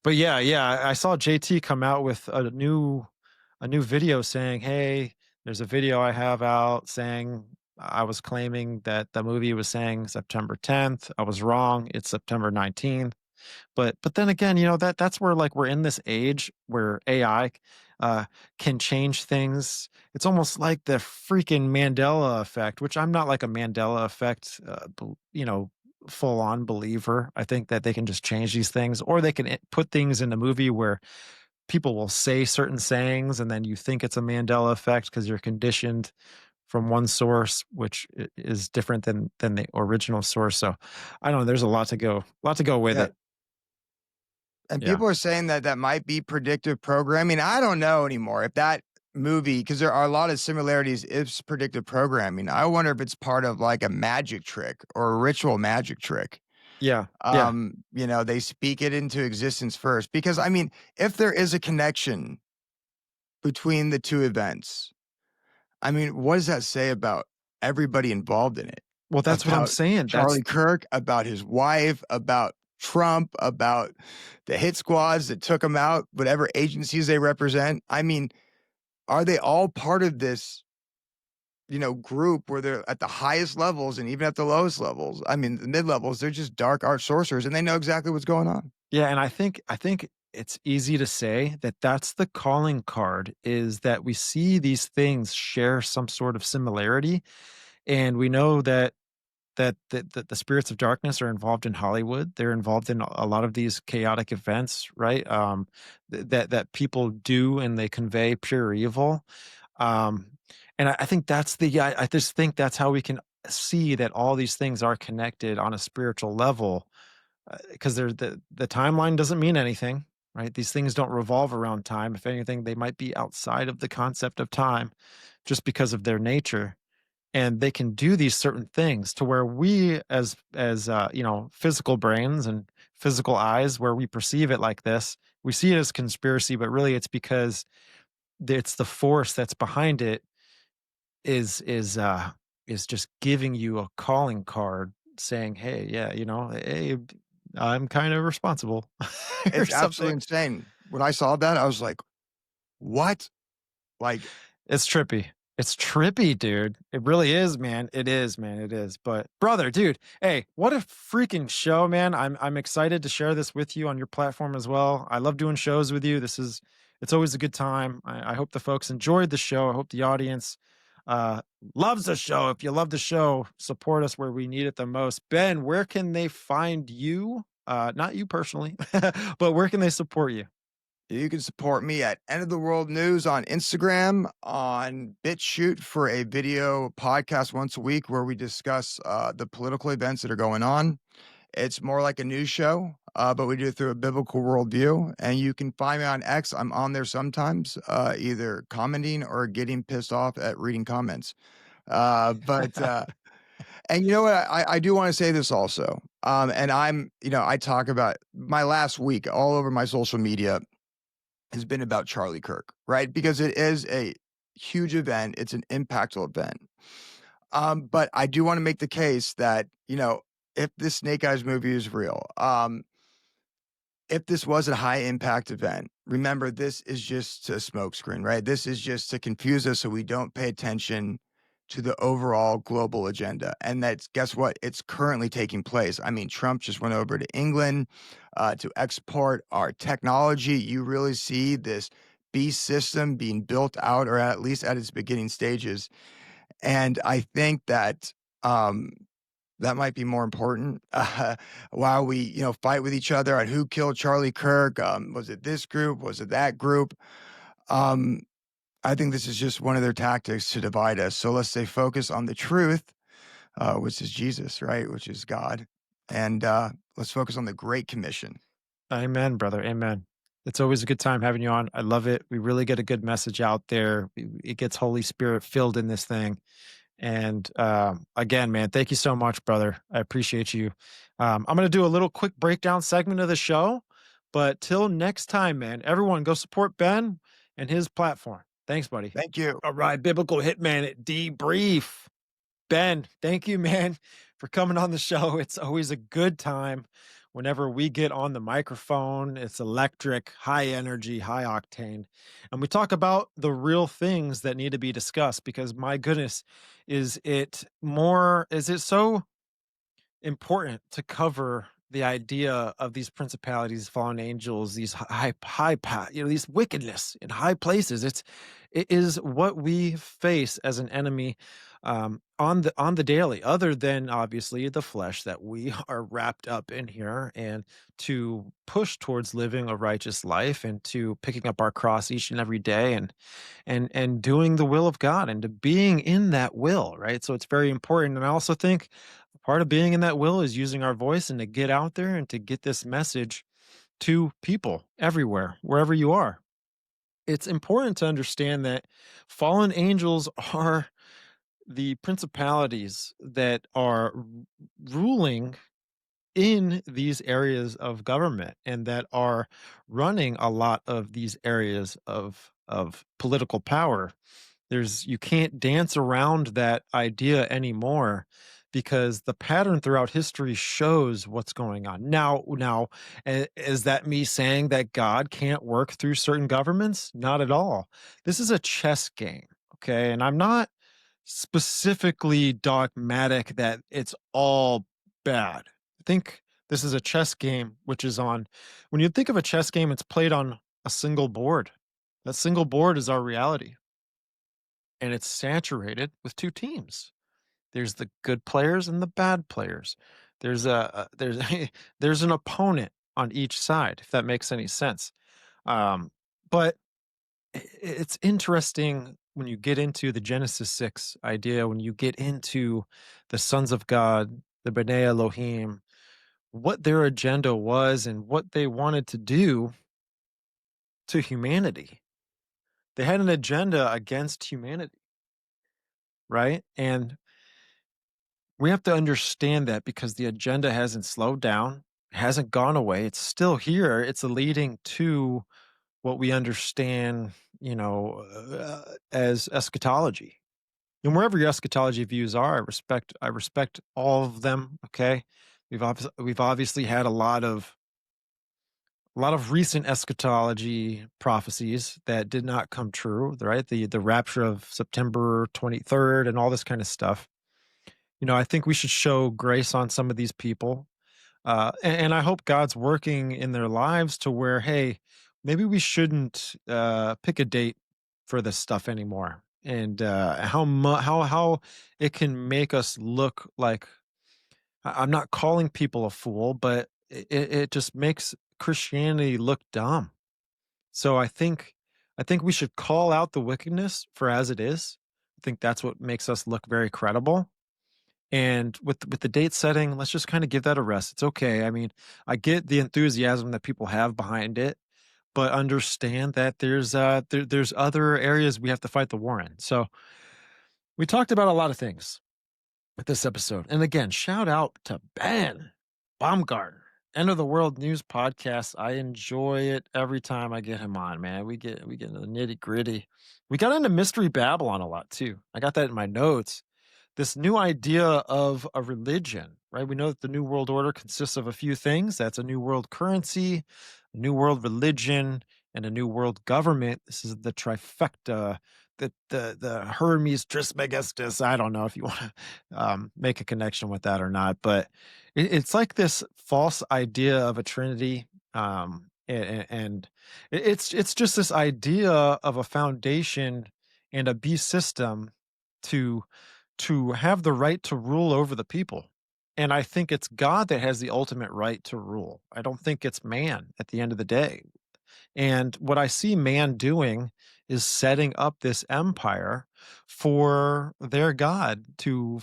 but yeah, I saw JT come out with a new video saying, "Hey, there's a video I have out saying I was claiming that the movie was saying September 10th. I was wrong. It's September 19th." But then again, that's where like we're in this age where AI uh can change things. It's almost like the freaking Mandela effect, which I'm not like a Mandela effect full on believer. I think that they can just change these things, or they can put things in the movie where people will say certain sayings and then you think it's a Mandela effect because you're conditioned from one source, which is different than the original source. So I don't know, there's a lot to go with yeah. it. And Yeah. people are saying that that might be predictive programming. I don't know anymore if that movie because there are a lot of similarities. It's predictive programming. I wonder if it's part of like a magic trick or a ritual magic trick. Yeah, yeah. They speak it into existence first because I mean, if there is a connection between the two events, I mean, what does that say about everybody involved in it? Well, that's what I'm About saying. Charlie Kirk, about his wife, about Trump, about the hit squads that took him out, whatever agencies they represent. I mean, are they all part of this, group where they're at the highest levels and even at the lowest levels? I mean, the mid levels, they're just dark art sorcerers and they know exactly what's going on. Yeah, and I think it's easy to say that that's the calling card, is that we see these things share some sort of similarity, and we know that the spirits of darkness are involved in Hollywood. They're involved in a lot of these chaotic events, right? That people do, and they convey pure evil. Um, and I think I just think that's how we can see that all these things are connected on a spiritual level, because the timeline doesn't mean anything, right? These things don't revolve around time. If anything, they might be outside of the concept of time, just because of their nature. And they can do these certain things to where we, as physical brains and physical eyes, where we perceive it like this, we see it as conspiracy, but really it's because it's the force that's behind it is is uh is just giving you a calling card saying, hey, yeah, hey, I'm kind of responsible or It's absolutely something. insane. When I saw that, I was like, what? Like, It's trippy. It's trippy, dude. It really is, man. It is, man. It is. But brother, dude, hey, what a freaking show, man. I'm excited to share this with you on your platform as well. I love doing shows with you. It's always a good time. I hope the folks enjoyed the show. I hope the audience uh loves the show. If you love the show, support us where we need it the most. Ben, where can they find you? Not you personally, but where can they support you? you can support me at End of the World News on Instagram, on BitChute for a video podcast once a week where we discuss the political events that are going on. It's more like a news show, but we do it through a biblical worldview. And you can find me on X. I'm on there sometimes, either commenting or getting pissed off at reading comments. But and you know what? I do want to say this also. And I talk about my last week all over my social media has been about Charlie Kirk, right? Because it is a huge event. It's an impactful event. But I do want to make the case that, if this Snake Eyes movie is real, if this was a high impact event, remember this is just a smokescreen, right? This is just to confuse us so we don't pay attention to the overall global agenda. And that's, guess what? It's currently taking place. I mean, Trump just went over to England to export our technology. You really see this beast system being built out, or at least at its beginning stages. And I think that that might be more important while we, fight with each other on who killed Charlie Kirk. Was it this group? Was it that group? Um, I think this is just one of their tactics to divide us. So let's stay focused on the truth, which is Jesus, right? Which is God. And let's focus on the Great Commission. Amen, brother. Amen. It's always a good time having you on. I love it. We really get a good message out there. It gets Holy Spirit filled in this thing. And again, man, thank you so much, brother. I appreciate you. I'm going to do a little quick breakdown segment of the show. But till next time, man, everyone go support Ben and his platform. Thanks, buddy. Thank you. All right, Biblical Hitman at Debrief. Ben, thank you, man, for coming on the show. It's always a good time whenever we get on the microphone. It's electric, high energy, high octane. And we talk about the real things that need to be discussed because, my goodness, is it so important to cover the idea of these principalities, fallen angels, these these wickedness in high places. It is what we face as an enemy on the daily, other than obviously the flesh that we are wrapped up in here, and to push towards living a righteous life and to picking up our cross each and every day and doing the will of God and to being in that will, right? So it's very important. And I also think part of being in that will is using our voice and to get out there and to get this message to people everywhere, wherever you are. it's important to understand that fallen angels are the principalities that are ruling in these areas of government and that are running a lot of these areas of political power. You can't dance around that idea anymore because the pattern throughout history shows what's going on. Now, is that me saying that God can't work through certain governments? Not at all. This is a chess game, okay? And I'm not specifically dogmatic that it's all bad. I think this is a chess game, which is on, when you think of a chess game, it's played on a single board. That single board is our reality, and it's saturated with two teams. There's the good players and the bad players. There's there's an opponent on each side, if that makes any sense. Um, but it's interesting when you get into the Genesis 6 idea, when you get into the sons of God, the B'nai Elohim, what their agenda was and what they wanted to do to humanity. They had an agenda against humanity, right? And we have to understand that because the agenda hasn't slowed down, hasn't gone away. It's still here. It's leading to what we understand, as eschatology. And wherever your eschatology views are, I respect all of them. Okay, we've obviously had a lot of recent eschatology prophecies that did not come true, right? The rapture of September 23rd and all this kind of stuff. I think we should show grace on some of these people. And I hope God's working in their lives to where, hey, maybe we shouldn't pick a date for this stuff anymore. And how it can make us look like, I'm not calling people a fool, but it just makes Christianity look dumb. So I think we should call out the wickedness for as it is. I think that's what makes us look very credible. And with the date setting, let's just kind of give that a rest. It's okay. I mean, I get the enthusiasm that people have behind it, but understand that there's other areas we have to fight the war in. So we talked about a lot of things with this episode. And again, shout out to Ben Baumgarten, End of the World News Podcast. I enjoy it every time I get him on, man. We get into the nitty gritty. We got into Mystery Babylon a lot too. I got that in my notes. This new idea of a religion, right? We know that the New World Order consists of a few things. That's a new world currency, a new world religion, and a new world government. This is the trifecta, the Hermes Trismegistus. I don't know if you want to make a connection with that or not, but it's like this false idea of a trinity. And it's just this idea of a foundation and a beast system to have the right to rule over the people. And I think it's God that has the ultimate right to rule. I don't think it's man at the end of the day. And what I see man doing is setting up this empire for their God to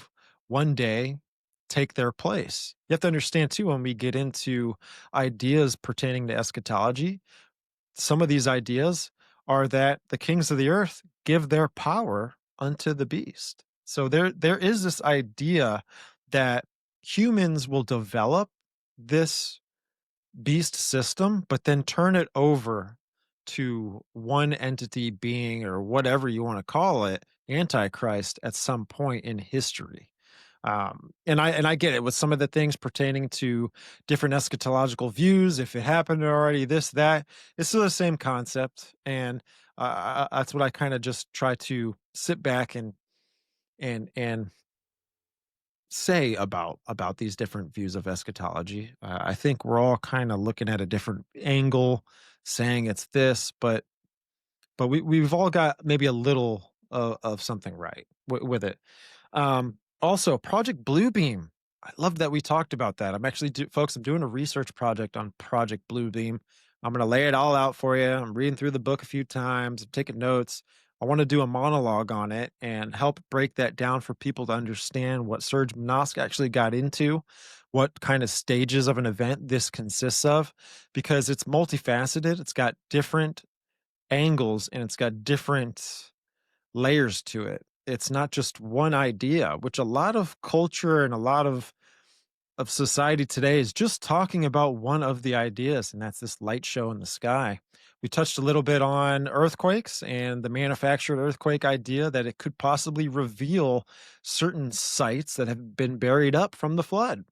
one day take their place. You have to understand too, when we get into ideas pertaining to eschatology, some of these ideas are that the kings of the earth give their power unto the beast. So there is this idea that humans will develop this beast system, but then turn it over to one entity being or whatever you want to call it, Antichrist, at some point in history. And I get it with some of the things pertaining to different eschatological views. If it happened already, this, that, it's still the same concept. And that's what I kind of just try to sit back and say about these different views of eschatology. I think we're all kind of looking at a different angle, saying it's this, but we've all got maybe a little of something right with it. Also, Project Bluebeam. I love that we talked about that. I'm actually, folks, I'm doing a research project on Project Bluebeam. I'm going to lay it all out for you. I'm reading through the book a few times, I'm taking notes. I want to do a monologue on it and help break that down for people to understand what Serge Minosk actually got into, what kind of stages of an event this consists of, because it's multifaceted. It's got different angles and it's got different layers to it. It's not just one idea, which a lot of culture and a lot of society today is just talking about one of the ideas, and that's this light show in the sky. We touched a little bit on earthquakes and the manufactured earthquake idea that it could possibly reveal certain sites that have been buried up from the flood.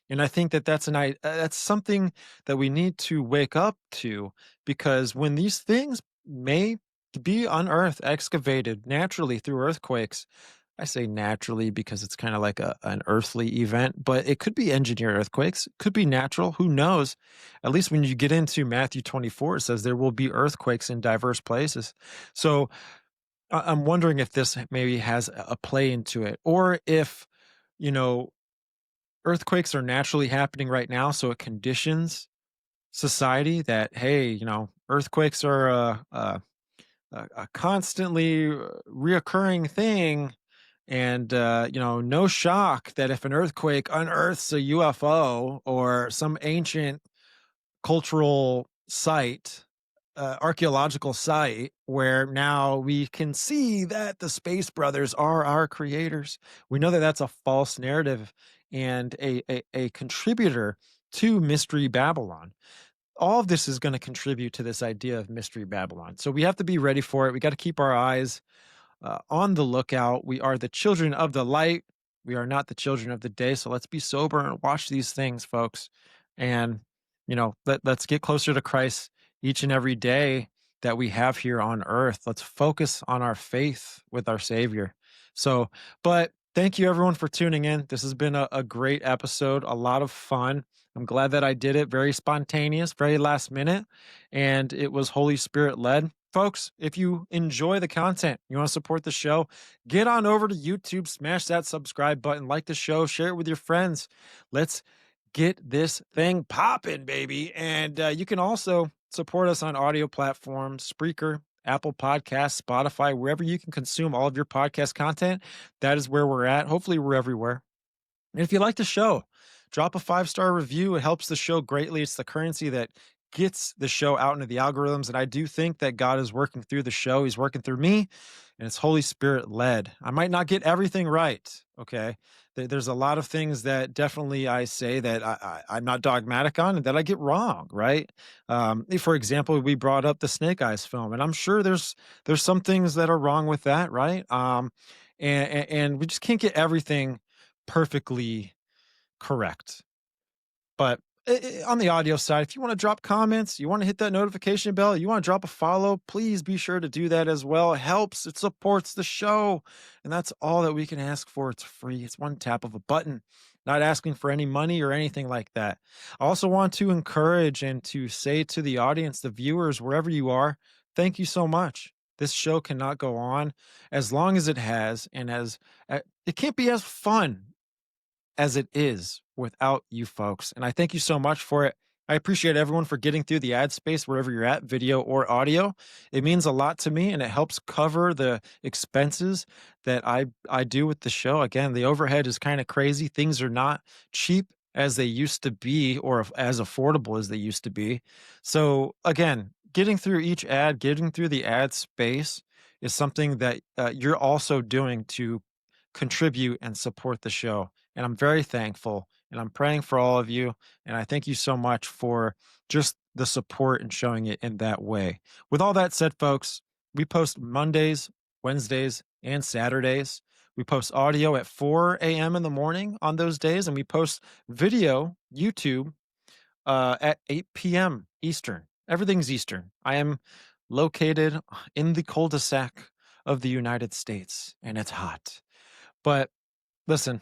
And I think that that's something that we need to wake up to, because when these things may be unearthed, excavated naturally through earthquakes, I say naturally because it's kind of like an earthly event, but it could be engineered earthquakes, could be natural, who knows? At least when you get into Matthew 24, it says there will be earthquakes in diverse places. So I'm wondering if this maybe has a play into it, or if, you know, earthquakes are naturally happening right now, so it conditions society that, hey, earthquakes are a constantly reoccurring thing. And, no shock that if an earthquake unearths a UFO or some ancient cultural site, archaeological site, where now we can see that the Space Brothers are our creators. We know that that's a false narrative and a contributor to Mystery Babylon. All of this is going to contribute to this idea of Mystery Babylon. So we have to be ready for it. We got to keep our eyes on the lookout. We are the children of the light. We are not the children of the day. So let's be sober and watch these things, folks. And, let's get closer to Christ each and every day that we have here on earth. Let's focus on our faith with our Savior. So, but thank you everyone for tuning in. This has been a great episode, a lot of fun. I'm glad that I did it. Very spontaneous, very last minute, and it was Holy Spirit led. Folks, if you enjoy the content, you want to support the show, get on over to YouTube, smash that subscribe button, like the show, share it with your friends. Let's get this thing popping, baby. And you can also support us on audio platforms, Spreaker, Apple Podcasts, Spotify, wherever you can consume all of your podcast content. That is where we're at. Hopefully, we're everywhere. And if you like the show, drop a 5-star review. It helps the show greatly. It's the currency that gets the show out into the algorithms. And I do think that God is working through the show. He's working through me, and it's Holy Spirit led. I might not get everything right. Okay. There's a lot of things that definitely I say that I'm not dogmatic on and that I get wrong. Right. For example, we brought up the Snake Eyes film, and I'm sure there's some things that are wrong with that. Right. And we just can't get everything perfectly correct. But on the audio side, if you want to drop comments, you want to hit that notification bell, you want to drop a follow, please be sure to do that as well. It helps, it supports the show. And that's all that we can ask for. It's free, it's one tap of a button, not asking for any money or anything like that. I also want to encourage and to say to the audience, the viewers, wherever you are, thank you so much. This show cannot go on as long as it has, and it can't be as fun as it is without you folks. And I thank you so much for it. I appreciate everyone for getting through the ad space wherever you're at, video or audio. It means a lot to me, and it helps cover the expenses that I do with the show. Again, the overhead is kind of crazy. Things are not cheap as they used to be, or as affordable as they used to be. So again, getting through each ad, getting through the ad space is something that you're also doing to contribute and support the show. And I'm very thankful, and I'm praying for all of you. And I thank you so much for just the support and showing it in that way. With all that said, folks, we post Mondays, Wednesdays, and Saturdays. We post audio at 4 a.m. in the morning on those days, and we post video, YouTube, at 8 p.m. Eastern. Everything's Eastern. I am located in the cul-de-sac of the United States, and it's hot. But listen,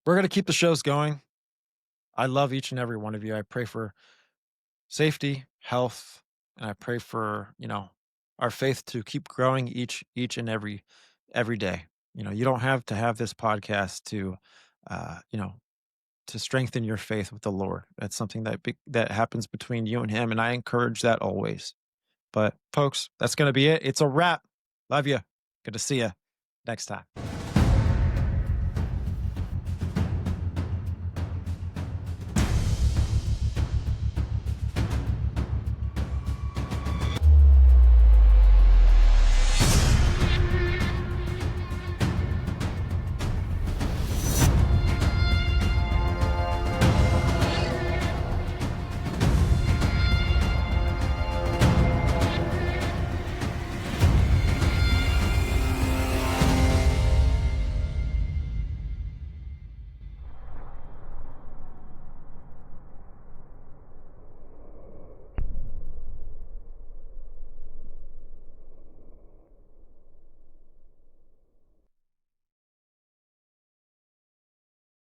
we're going to keep the shows going. I love each and every one of you. I pray for safety, health, and I pray for, our faith to keep growing each and every day. You don't have to have this podcast to uh, you know, to strengthen your faith with the Lord. That's something that happens between you and him, and I encourage that always. But folks, that's going to be it. It's a wrap. Love you. Good to see you next time.